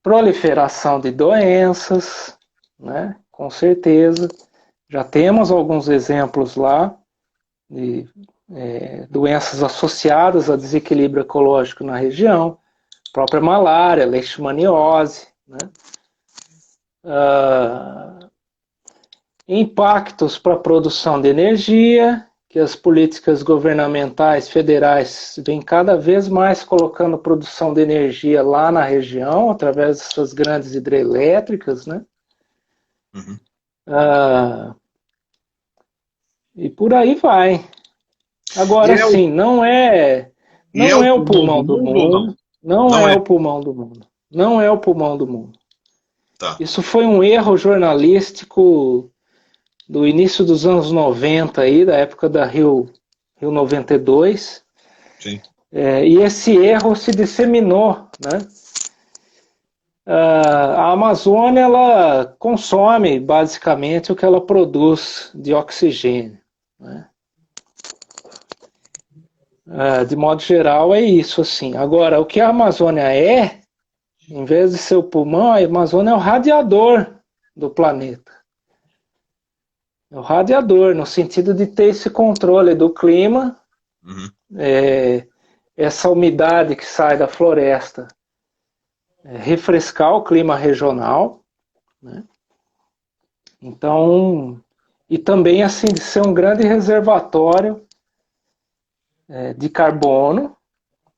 B: Proliferação de doenças, né? Com certeza. Já temos alguns exemplos lá de doenças associadas a desequilíbrio ecológico na região, própria malária, leishmaniose, né? Impactos para a produção de energia, que as políticas governamentais federais vêm cada vez mais colocando produção de energia lá na região, através dessas grandes hidrelétricas, né?
C: Uhum.
B: E por aí vai. Agora sim, não é o pulmão do mundo, não é o pulmão do mundo, não é o pulmão do mundo.
C: Tá.
B: Isso foi um erro jornalístico do início dos anos 90, aí, da época da Rio 92.
C: Sim.
B: E esse erro se disseminou, né? A Amazônia, ela consome basicamente o que ela produz de oxigênio, né? De modo geral é isso, assim. Agora, o que a Amazônia em vez de ser o pulmão, a Amazônia é o radiador do planeta. É o radiador, no sentido de ter esse controle do clima,
C: Uhum.
B: essa umidade que sai da floresta, refrescar o clima regional, né? Então, e também assim de ser um grande reservatório de carbono,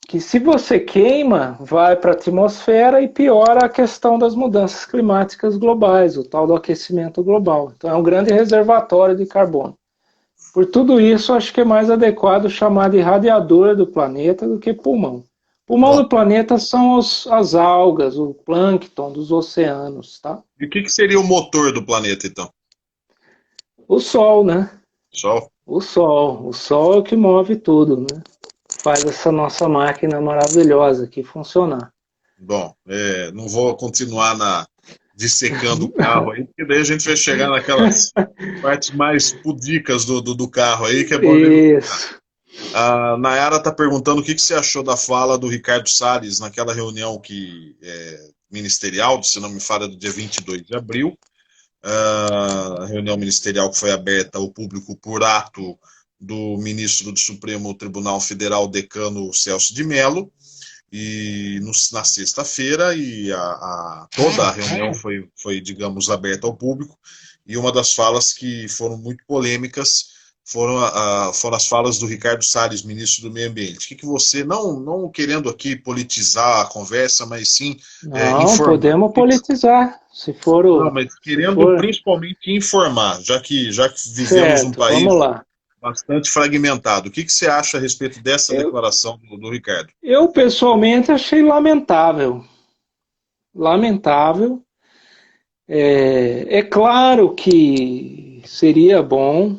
B: que se você queima, vai para a atmosfera e piora a questão das mudanças climáticas globais, o tal do aquecimento global. Então é um grande reservatório de carbono. Por tudo isso, acho que é mais adequado chamar de radiador do planeta do que pulmão. Pulmão do planeta são as algas, o plâncton dos oceanos, tá?
C: E o que seria o motor do planeta, então?
B: O Sol, né?
C: Sol?
B: O Sol. O Sol é o que move tudo, né? Faz essa nossa máquina maravilhosa aqui funcionar.
C: Bom, não vou continuar dissecando o carro aí, porque daí a gente vai chegar naquelas partes mais pudicas do carro aí, que é bom.
B: Isso.
C: A Nayara está perguntando o que você achou da fala do Ricardo Salles naquela reunião ministerial, se não me falha, do dia 22 de abril. A reunião ministerial que foi aberta ao público por ato do ministro do Supremo Tribunal Federal, decano Celso de Mello, e na sexta-feira, e toda a reunião foi, digamos, aberta ao público, e uma das falas que foram muito polêmicas foram as falas do Ricardo Salles, ministro do Meio Ambiente. O que você, não querendo aqui politizar a conversa, mas sim
B: informar. Podemos politizar, se for o...
C: Não, mas querendo principalmente informar, já que vivemos um país bastante fragmentado. O que você acha a respeito dessa declaração do Ricardo?
B: Eu, pessoalmente, achei lamentável. Lamentável. É claro que seria bom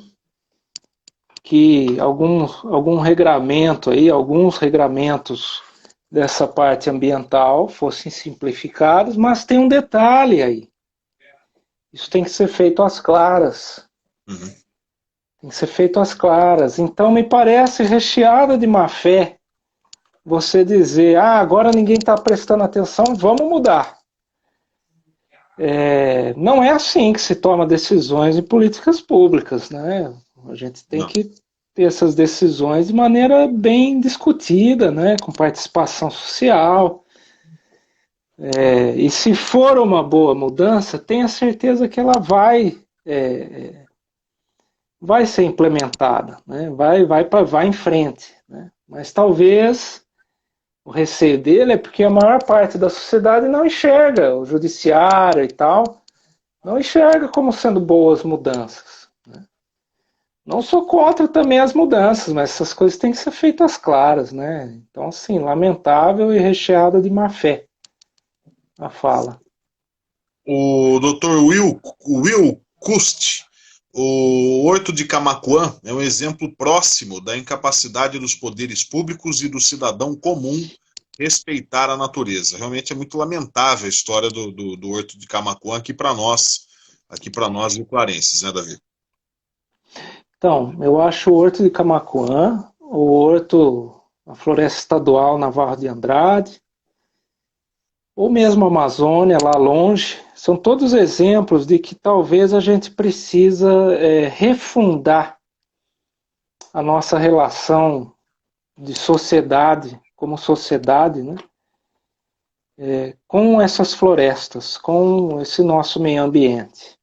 B: que algum regramento aí, alguns regramentos dessa parte ambiental fossem simplificados, mas tem um detalhe aí. Isso tem que ser feito às claras.
C: Uhum.
B: Tem que ser feito às claras. Então me parece recheada de má fé você dizer, agora ninguém está prestando atenção, vamos mudar. Não é assim que se toma decisões em políticas públicas, né? A gente tem que ter essas decisões de maneira bem discutida, né? Com participação social. E se for uma boa mudança, tenha certeza que ela vai vai ser implementada, né? Vai em frente, né? Mas talvez o receio dele é porque a maior parte da sociedade não enxerga o judiciário e tal, não enxerga como sendo boas mudanças, né? Não sou contra também as mudanças, mas essas coisas têm que ser feitas claras, né? Então, assim, lamentável e recheada de má fé a fala.
C: O Dr. Will Kust, o Horto de Camaquã é um exemplo próximo da incapacidade dos poderes públicos e do cidadão comum respeitar a natureza. Realmente é muito lamentável a história do Horto de Camaquã aqui para nós rio-clarenses, né, Davi?
B: Então, eu acho o Horto de Camaquã, o Horto, a Floresta Estadual Navarro de Andrade, ou mesmo a Amazônia, lá longe, são todos exemplos de que talvez a gente precisa refundar a nossa relação de sociedade, como sociedade, né? Com essas florestas, com esse nosso meio ambiente.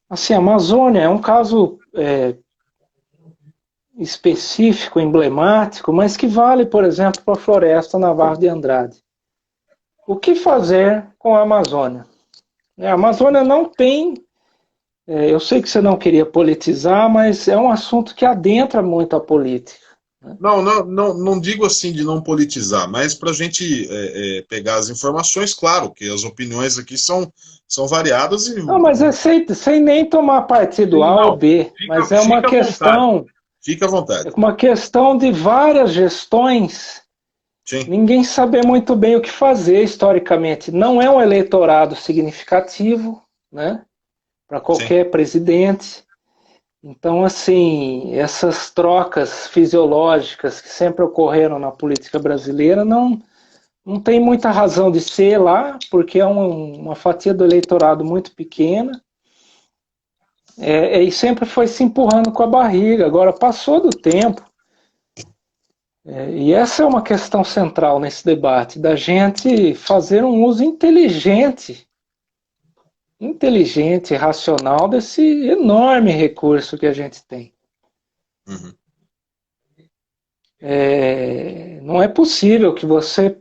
B: Assim, a Amazônia é um caso específico, emblemático, mas que vale, por exemplo, para a Floresta Navarro de Andrade. O que fazer com a Amazônia? A Amazônia não tem... eu sei que você não queria politizar, mas é um assunto que adentra muito a política. Né?
C: Não digo assim de não politizar, mas para a gente pegar as informações, claro, que as opiniões aqui são variadas e...
B: Não, mas é sem nem tomar partido
C: Sim,
B: A ou B, mas é uma questão...
C: Fica à vontade.
B: É uma questão de várias gestões,
C: Sim.
B: ninguém saber muito bem o que fazer historicamente. Não é um eleitorado significativo, né, para qualquer presidente. Então, assim, essas trocas fisiológicas que sempre ocorreram na política brasileira não tem muita razão de ser lá, porque é uma fatia do eleitorado muito pequena. E sempre foi se empurrando com a barriga. Agora, passou do tempo. E essa é uma questão central nesse debate, da gente fazer um uso inteligente, racional desse enorme recurso que a gente tem.
C: Uhum.
B: Não é possível que você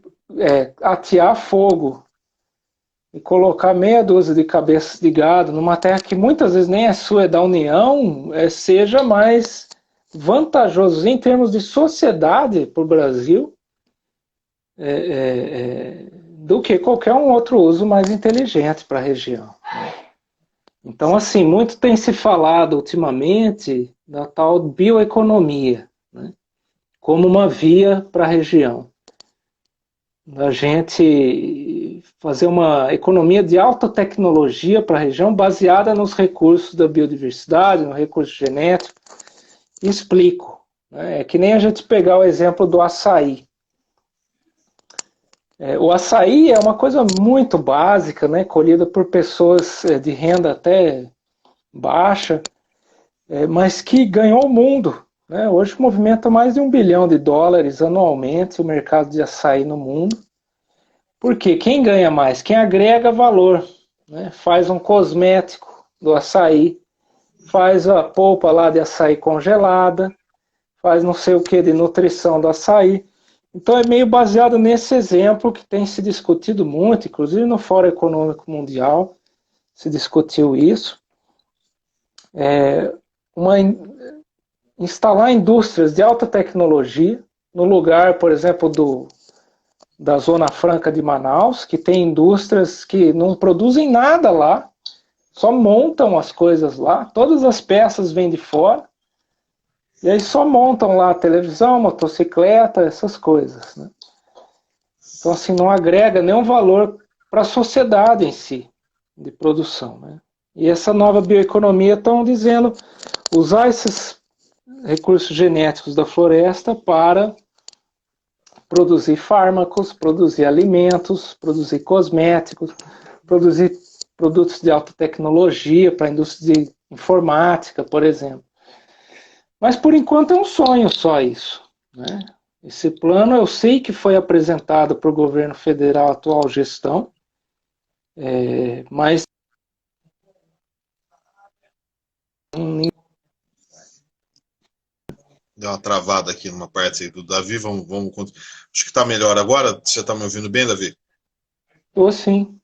B: atear fogo e colocar meia dúzia de cabeças de gado numa terra que muitas vezes nem é sua, é da União, seja mais vantajoso em termos de sociedade para o Brasil do que qualquer um outro uso mais inteligente para a região. Então, assim, muito tem se falado ultimamente da tal bioeconomia, né, como uma via para a região. Da gente fazer uma economia de alta tecnologia para a região baseada nos recursos da biodiversidade, no recurso genético. Explico. Né? É que nem a gente pegar o exemplo do açaí. O açaí é uma coisa muito básica, né? Colhida por pessoas de renda até baixa, mas que ganhou o mundo. Né? Hoje movimenta mais de $1 bilhão anualmente o mercado de açaí no mundo. Porque quem ganha mais? Quem agrega valor. Né? Faz um cosmético do açaí, faz a polpa lá de açaí congelada, faz não sei o que de nutrição do açaí. Então é meio baseado nesse exemplo que tem se discutido muito, inclusive no Fórum Econômico Mundial se discutiu isso. Instalar indústrias de alta tecnologia no lugar, por exemplo, da Zona Franca de Manaus, que tem indústrias que não produzem nada lá, só montam as coisas lá, todas as peças vêm de fora, e aí só montam lá televisão, motocicleta, essas coisas. Né? Então, assim, não agrega nenhum valor para a sociedade em si, de produção. Né? E essa nova bioeconomia estão dizendo usar esses recursos genéticos da floresta para produzir fármacos, produzir alimentos, produzir cosméticos, produzir produtos de alta tecnologia para a indústria de informática, por exemplo. Mas, por enquanto, é um sonho só isso. Né? Esse plano eu sei que foi apresentado para o governo federal, atual gestão, mas
C: Deu uma travada aqui numa parte aí do Davi, acho que está melhor agora. Você está me ouvindo bem, Davi?
B: Estou sim.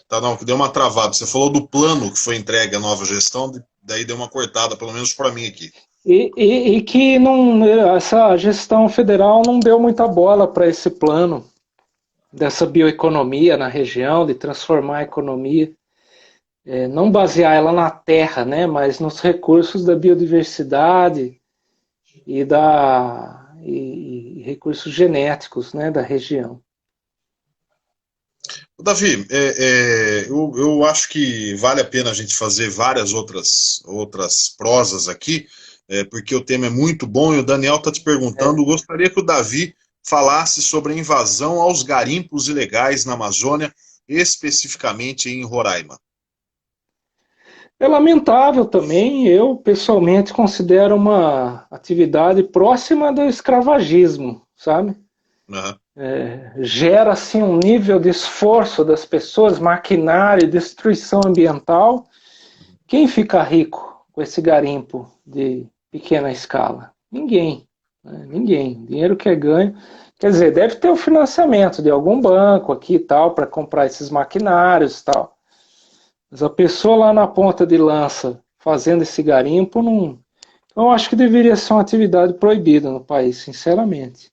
C: Tá, não, deu uma travada. Você falou do plano que foi entregue à nova gestão, daí deu uma cortada, pelo menos para mim aqui.
B: E que não, essa gestão federal não deu muita bola para esse plano dessa bioeconomia na região, de transformar a economia, não basear ela na terra, né, mas nos recursos da biodiversidade e recursos genéticos, né, da região.
C: Davi, eu acho que vale a pena a gente fazer várias outras prosas aqui, porque o tema é muito bom e o Daniel está te perguntando, gostaria que o Davi falasse sobre a invasão aos garimpos ilegais na Amazônia, especificamente em Roraima.
B: É lamentável também, eu pessoalmente considero uma atividade próxima do escravagismo, sabe?
C: Uhum.
B: Gera assim um nível de esforço das pessoas, maquinário, destruição ambiental. Quem fica rico com esse garimpo de pequena escala? Ninguém, né? Ninguém. Dinheiro que é ganho, quer dizer, deve ter o financiamento de algum banco aqui e tal para comprar esses maquinários e tal. Mas a pessoa lá na ponta de lança fazendo esse garimpo, não. Então, eu acho que deveria ser uma atividade proibida no país, sinceramente.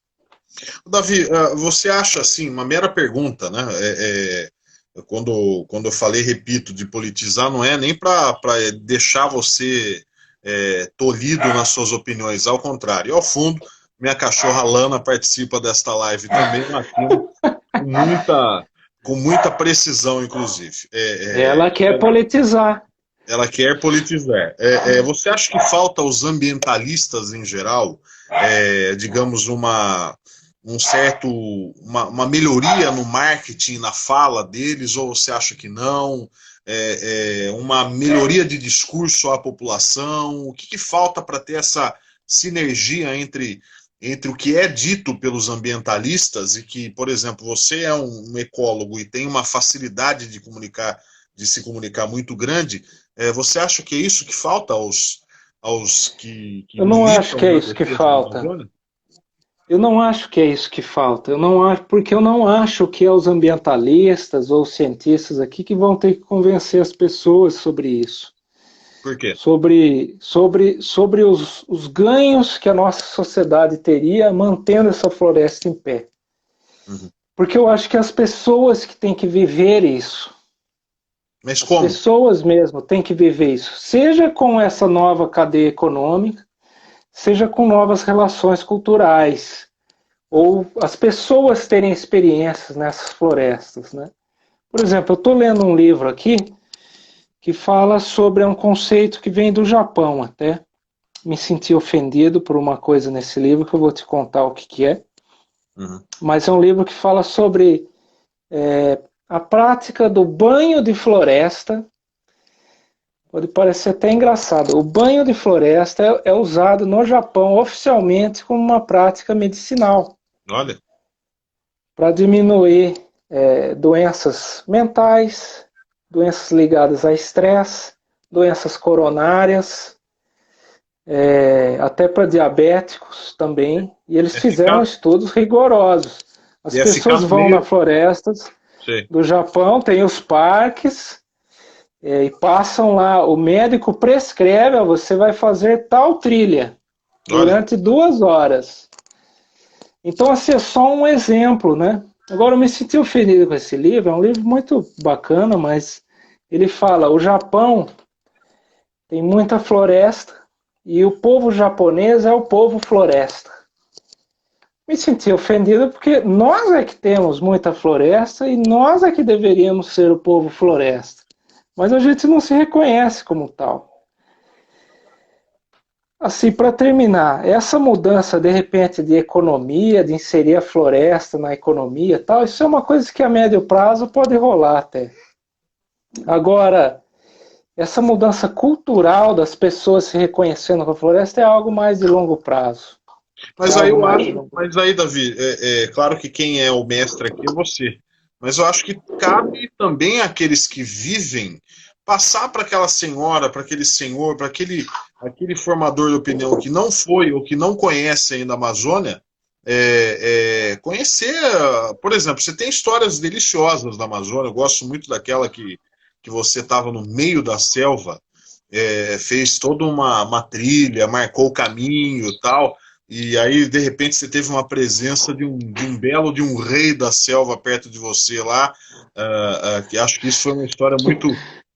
C: Davi, você acha assim, uma mera pergunta, né? Quando eu falei, repito, de politizar, não é nem para deixar você tolhido nas suas opiniões, ao contrário. Ao fundo, minha cachorra Lana participa desta live também, latindo com muita precisão, inclusive.
B: Ela quer politizar.
C: Ela quer politizar. Você acha que falta aos ambientalistas em geral, digamos, uma melhoria no marketing, na fala deles, ou você acha que não? Uma melhoria de discurso à população? O que falta para ter essa sinergia entre o que é dito pelos ambientalistas e que, por exemplo, você é um ecólogo e tem uma facilidade de se comunicar muito grande, você acha que é isso que falta aos que
B: Eu não acho que é isso que falta. Eu não acho que é isso que falta. Porque eu não acho que é os ambientalistas ou os cientistas aqui que vão ter que convencer as pessoas sobre isso.
C: Por quê?
B: Sobre os ganhos que a nossa sociedade teria mantendo essa floresta em pé.
C: Uhum.
B: Porque eu acho que as pessoas que têm que viver isso.
C: Mas como?
B: As pessoas mesmo têm que viver isso. Seja com essa nova cadeia econômica, seja com novas relações culturais, ou as pessoas terem experiências nessas florestas, né? Por exemplo, eu estou lendo um livro aqui que fala sobre um conceito que vem do Japão até. Me senti ofendido por uma coisa nesse livro que eu vou te contar o que é.
C: Uhum.
B: Mas é um livro que fala sobre a prática do banho de floresta. Pode parecer até engraçado. O banho de floresta é usado no Japão oficialmente como uma prática medicinal.
C: Olha.
B: Para diminuir doenças mentais, doenças ligadas a estresse, doenças coronárias, até para diabéticos também. E eles fizeram estudos rigorosos. As pessoas vão nas florestas do Japão, tem os parques, e passam lá, o médico prescreve, você vai fazer tal trilha durante 2 horas. Então, assim, é só um exemplo, né? Agora, eu me senti ofendido com esse livro, é um livro muito bacana, mas ele fala, o Japão tem muita floresta e o povo japonês é o povo floresta. Me senti ofendido porque nós é que temos muita floresta e nós é que deveríamos ser o povo floresta. Mas a gente não se reconhece como tal. Assim, para terminar, essa mudança, de repente, de economia, de inserir a floresta na economia e tal, isso é uma coisa que a médio prazo pode rolar até. Agora, essa mudança cultural das pessoas se reconhecendo com a floresta é algo mais de longo prazo.
C: Mas aí, Davi, claro que quem é o mestre aqui é você. Mas eu acho que cabe também àqueles que vivem passar para aquela senhora, para aquele senhor, para aquele formador de opinião que não foi ou que não conhece ainda a Amazônia, conhecer, por exemplo, você tem histórias deliciosas da Amazônia, eu gosto muito daquela que você estava no meio da selva, fez toda uma trilha, marcou o caminho e tal, e aí de repente você teve uma presença de um rei da selva perto de você lá, que acho que isso foi uma história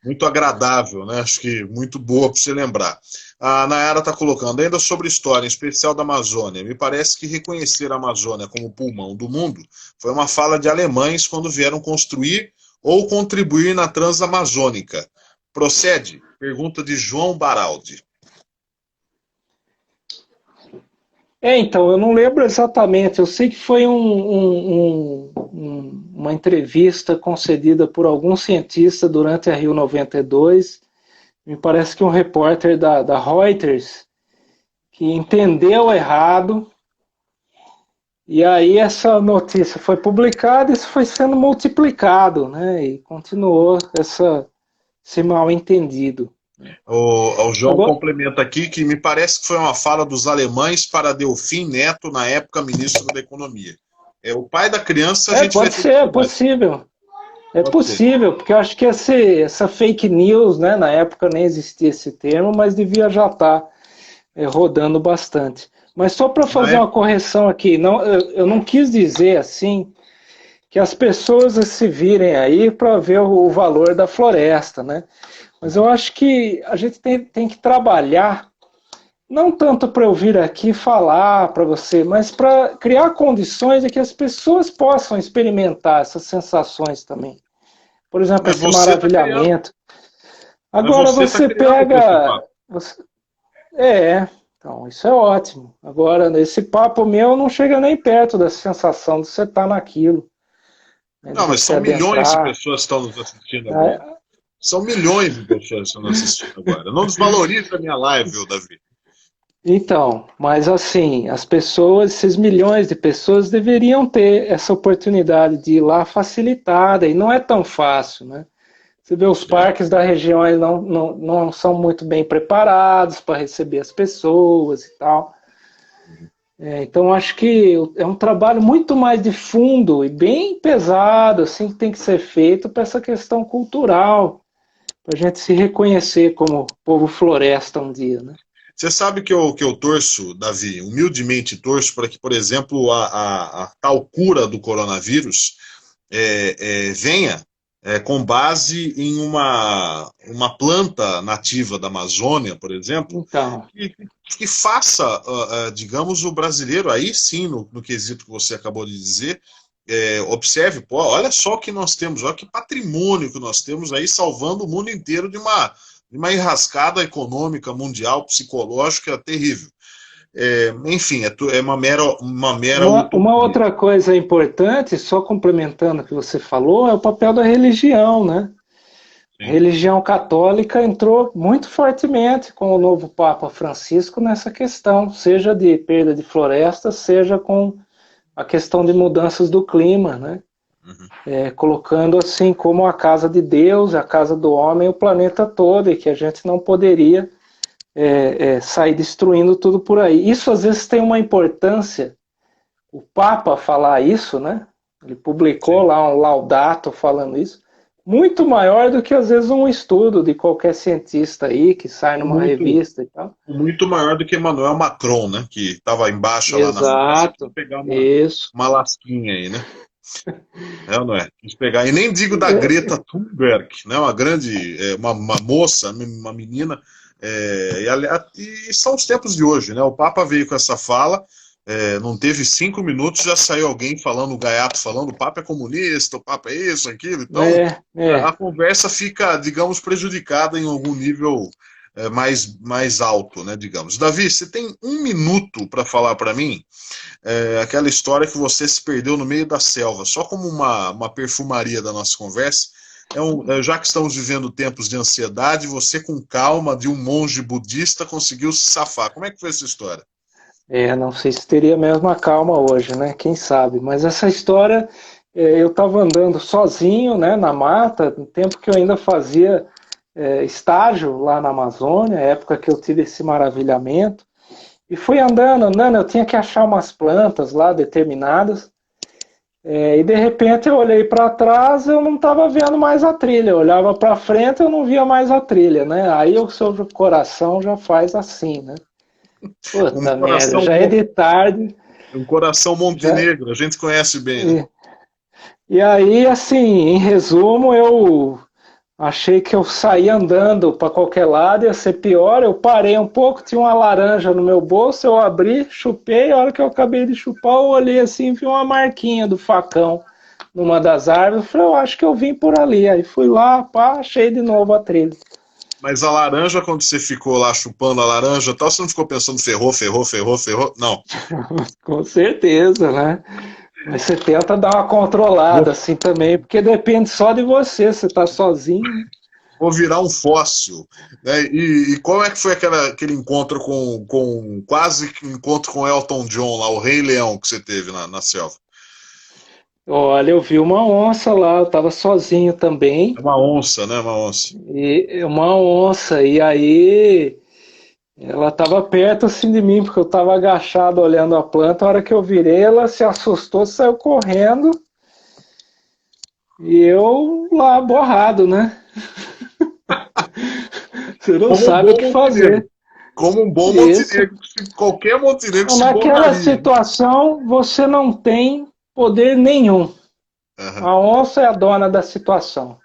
C: muito agradável, né? Acho que muito boa para você lembrar. A Nayara está colocando, ainda sobre história, em especial da Amazônia, me parece que reconhecer a Amazônia como pulmão do mundo foi uma fala de alemães quando vieram construir ou contribuir na Transamazônica. Procede? Pergunta de João Baraldi.
B: Então, eu não lembro exatamente, eu sei que foi uma entrevista concedida por algum cientista durante a Rio 92, me parece que um repórter da Reuters, que entendeu errado, e aí essa notícia foi publicada, isso foi sendo multiplicado, né, e continuou esse mal entendido.
C: O João complementa aqui que me parece que foi uma fala dos alemães para Delfim Neto, na época ministro da Economia. O pai da criança, a gente
B: pode ser, é possível. É possível, porque eu acho que essa fake news, né, na época nem existia esse termo, mas devia já estar rodando bastante. Mas só para fazer uma correção aqui, eu não quis dizer assim que as pessoas se virem aí para ver o valor da floresta, né? Mas eu acho que a gente tem que trabalhar, não tanto para eu vir aqui falar para você, mas para criar condições de que as pessoas possam experimentar essas sensações também. Por exemplo, esse maravilhamento. Agora você pega... Então, isso é ótimo. Agora, nesse papo meu, não chega nem perto da sensação de você estar naquilo.
C: Não, mas são milhões de pessoas que estão nos assistindo agora. São milhões de pessoas que estão nos assistindo agora. Não desvaloriza a minha live, Davi.
B: Então, mas assim, as pessoas, esses milhões de pessoas deveriam ter essa oportunidade de ir lá facilitada, e não é tão fácil, né? Você vê os parques da região não são muito bem preparados para receber as pessoas e tal. Então, acho que é um trabalho muito mais de fundo e bem pesado, assim, que tem que ser feito para essa questão cultural, para a gente se reconhecer como povo floresta um dia, né?
C: Você sabe que eu torço, Davi, humildemente torço para que, por exemplo, a tal cura do coronavírus venha com base em uma planta nativa da Amazônia, por exemplo,
B: então,
C: que faça, digamos, o brasileiro, aí sim, no quesito que você acabou de dizer, observe, pô, olha só o que nós temos, olha que patrimônio que nós temos aí, salvando o mundo inteiro de uma enrascada econômica mundial, psicológica terrível. Enfim, é uma mera
B: uma outra coisa importante, só complementando o que você falou, é o papel da religião, né? Sim. A religião católica entrou muito fortemente com o novo Papa Francisco nessa questão, seja de perda de florestas, seja com a questão de mudanças do clima, né? Uhum. Colocando assim como a casa de Deus, a casa do homem, o planeta todo, e que a gente não poderia sair destruindo tudo por aí. Isso às vezes tem uma importância, o Papa falar isso, né? Ele publicou Sim. lá um Laudato falando isso, muito maior do que às vezes um estudo de qualquer cientista aí que sai numa revista e tal.
C: Muito maior do que Emmanuel Macron, né? Que estava embaixo lá na
B: Exato.
C: Pegar uma lasquinha aí, né? Não é? Quis pegar. E nem digo da Greta Thunberg, né? Uma grande, uma moça, uma menina. E são os tempos de hoje, né? O Papa veio com essa fala, não teve 5 minutos, já saiu alguém falando, o gaiato falando, o Papa é comunista, o Papa é isso, aquilo. Então, a conversa fica, digamos, prejudicada em algum nível mais alto, né, digamos. Davi, você tem 1 minuto para falar para mim aquela história que você se perdeu no meio da selva, só como uma perfumaria da nossa conversa. Já que estamos vivendo tempos de ansiedade, você com calma de um monge budista conseguiu se safar. Como é que foi essa história?
B: Não sei se teria a mesma calma hoje, né? Quem sabe. Mas essa história, eu estava andando sozinho, né, na mata, no tempo que eu ainda fazia estágio lá na Amazônia, época que eu tive esse maravilhamento, e fui andando, eu tinha que achar umas plantas lá determinadas, e de repente eu olhei para trás, eu não estava vendo mais a trilha, eu olhava para frente, eu não via mais a trilha, né? Aí o seu coração já faz assim, né? Puta merda, já é de tarde.
C: Um coração
B: Já,
C: Montenegro, a gente conhece bem, né?
B: e aí, assim, em resumo, eu achei que eu saí andando para qualquer lado, ia ser pior. Eu parei um pouco, tinha uma laranja no meu bolso, eu abri, chupei. A hora que eu acabei de chupar, eu olhei assim, vi uma marquinha do facão numa das árvores. Falei, eu acho que eu vim por ali. Aí fui lá, pá, achei de novo a trilha.
C: Mas a laranja, quando você ficou lá chupando a laranja e tal, você não ficou pensando ferrou, ferrou, ferrou, ferrou? Não.
B: Com certeza, né? Mas você tenta dar uma controlada assim também, porque depende só de você, você tá sozinho, né?
C: Vou virar um fóssil. Né? E como é que foi aquele encontro quase que um encontro com Elton John lá, o Rei Leão que você teve na selva?
B: Olha, eu vi uma onça lá, eu tava sozinho também,
C: É uma onça, né? Uma onça.
B: e uma onça, e aí ela tava perto assim de mim, porque eu tava agachado olhando a planta, a hora que eu virei, ela se assustou, saiu correndo, e eu lá borrado, né? Você não
C: Como um
B: sabe o
C: bom
B: que
C: montenegro.
B: fazer.
C: Como um bom
B: Isso.
C: montenegro. Qualquer montenegro se
B: Naquela
C: borraria.
B: situação, você não tem poder nenhum.
C: Uhum.
B: A onça é a dona da situação.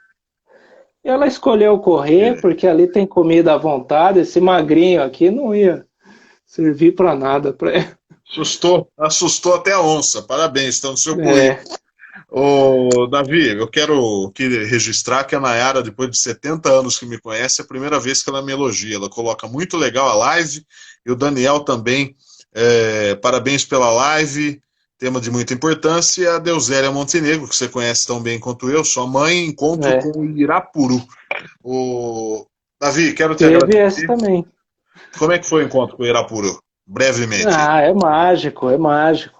B: Ela escolheu correr porque ali tem comida à vontade. Esse magrinho aqui não ia servir para nada para ela.
C: Assustou até a onça. Parabéns, está no seu currículo.
B: É,
C: Ô, Davi, eu quero aqui registrar que a Nayara, depois de 70 anos que me conhece, é a primeira vez que ela me elogia. Ela coloca muito legal a live, e o Daniel também. Parabéns pela live, tema de muita importância. E a Deusélia Montenegro, que você conhece tão bem quanto eu, sua mãe, encontro
B: é.
C: com o Irapuru. Ô, Davi, quero te
B: Teve esse
C: agradecer.
B: também.
C: Como é que foi o encontro com o Irapuru? Brevemente.
B: Ah, é mágico,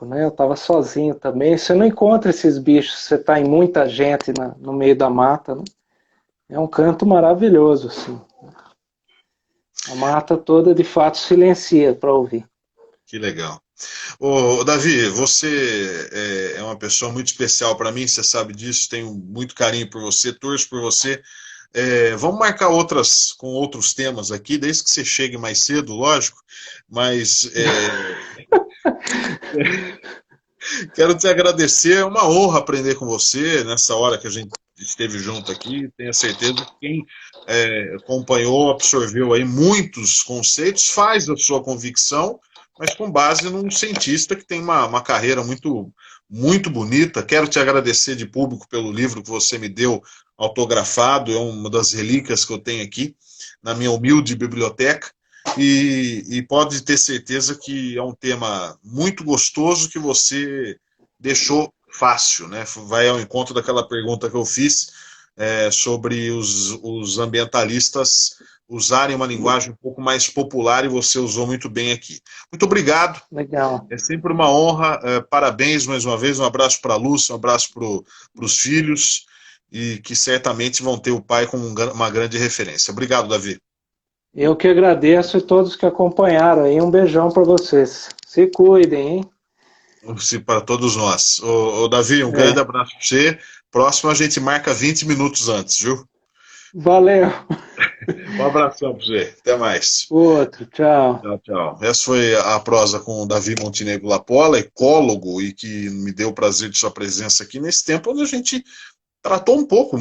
B: né? Eu tava sozinho também. Você não encontra esses bichos, você tá em muita gente no meio da mata, né? É um canto maravilhoso, assim. A mata toda de fato silencia para ouvir.
C: Que legal. Ô, Davi, você é uma pessoa muito especial para mim, você sabe disso, tenho muito carinho por você, torço por você. Vamos marcar com outros temas aqui, desde que você chegue mais cedo, lógico, mas quero te agradecer, é uma honra aprender com você nessa hora que a gente esteve junto aqui, tenho certeza que quem acompanhou, absorveu aí muitos conceitos, faz a sua convicção, mas com base num cientista que tem uma carreira muito, muito bonita. Quero te agradecer de público pelo livro que você me deu autografado, é uma das relíquias que eu tenho aqui na minha humilde biblioteca, e pode ter certeza que é um tema muito gostoso que você deixou fácil, né? Vai ao encontro daquela pergunta que eu fiz sobre os ambientalistas usarem uma linguagem um pouco mais popular, e você usou muito bem aqui. Muito obrigado.
B: Legal.
C: É sempre uma honra. Parabéns mais uma vez. Um abraço para a Lúcia, um abraço para os filhos, e que certamente vão ter o pai como uma grande referência. Obrigado, Davi.
B: Eu que agradeço e todos que acompanharam aí. Um beijão para vocês. Se cuidem, hein?
C: Para todos nós. Davi, um grande abraço para você. Próximo a gente marca 20 minutos antes, viu?
B: Valeu.
C: Um abração para você. Até mais.
B: Outro, tchau.
C: Tchau, tchau. Essa foi a prosa com o Davi Montenegro Lapola, ecólogo, e que me deu o prazer de sua presença aqui nesse tempo onde a gente tratou um pouco,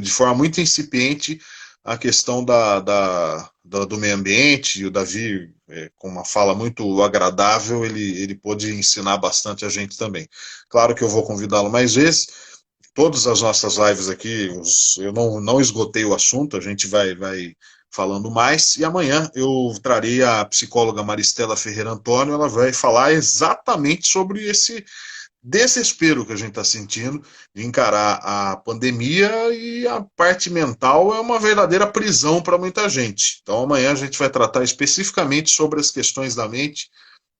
C: de forma muito incipiente, a questão do meio ambiente. E o Davi, com uma fala muito agradável, ele pôde ensinar bastante a gente também. Claro que eu vou convidá-lo mais vezes. Todas as nossas lives aqui, eu não esgotei o assunto, a gente vai falando mais, e amanhã eu trarei a psicóloga Maristela Ferreira Antônio. Ela vai falar exatamente sobre esse desespero que a gente está sentindo de encarar a pandemia, e a parte mental é uma verdadeira prisão para muita gente. Então amanhã a gente vai tratar especificamente sobre as questões da mente,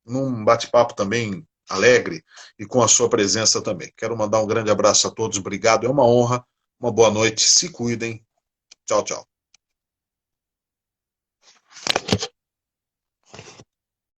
C: num bate-papo também alegre e com a sua presença também. Quero mandar um grande abraço a todos, obrigado, é uma honra, uma boa noite, se cuidem, tchau, tchau.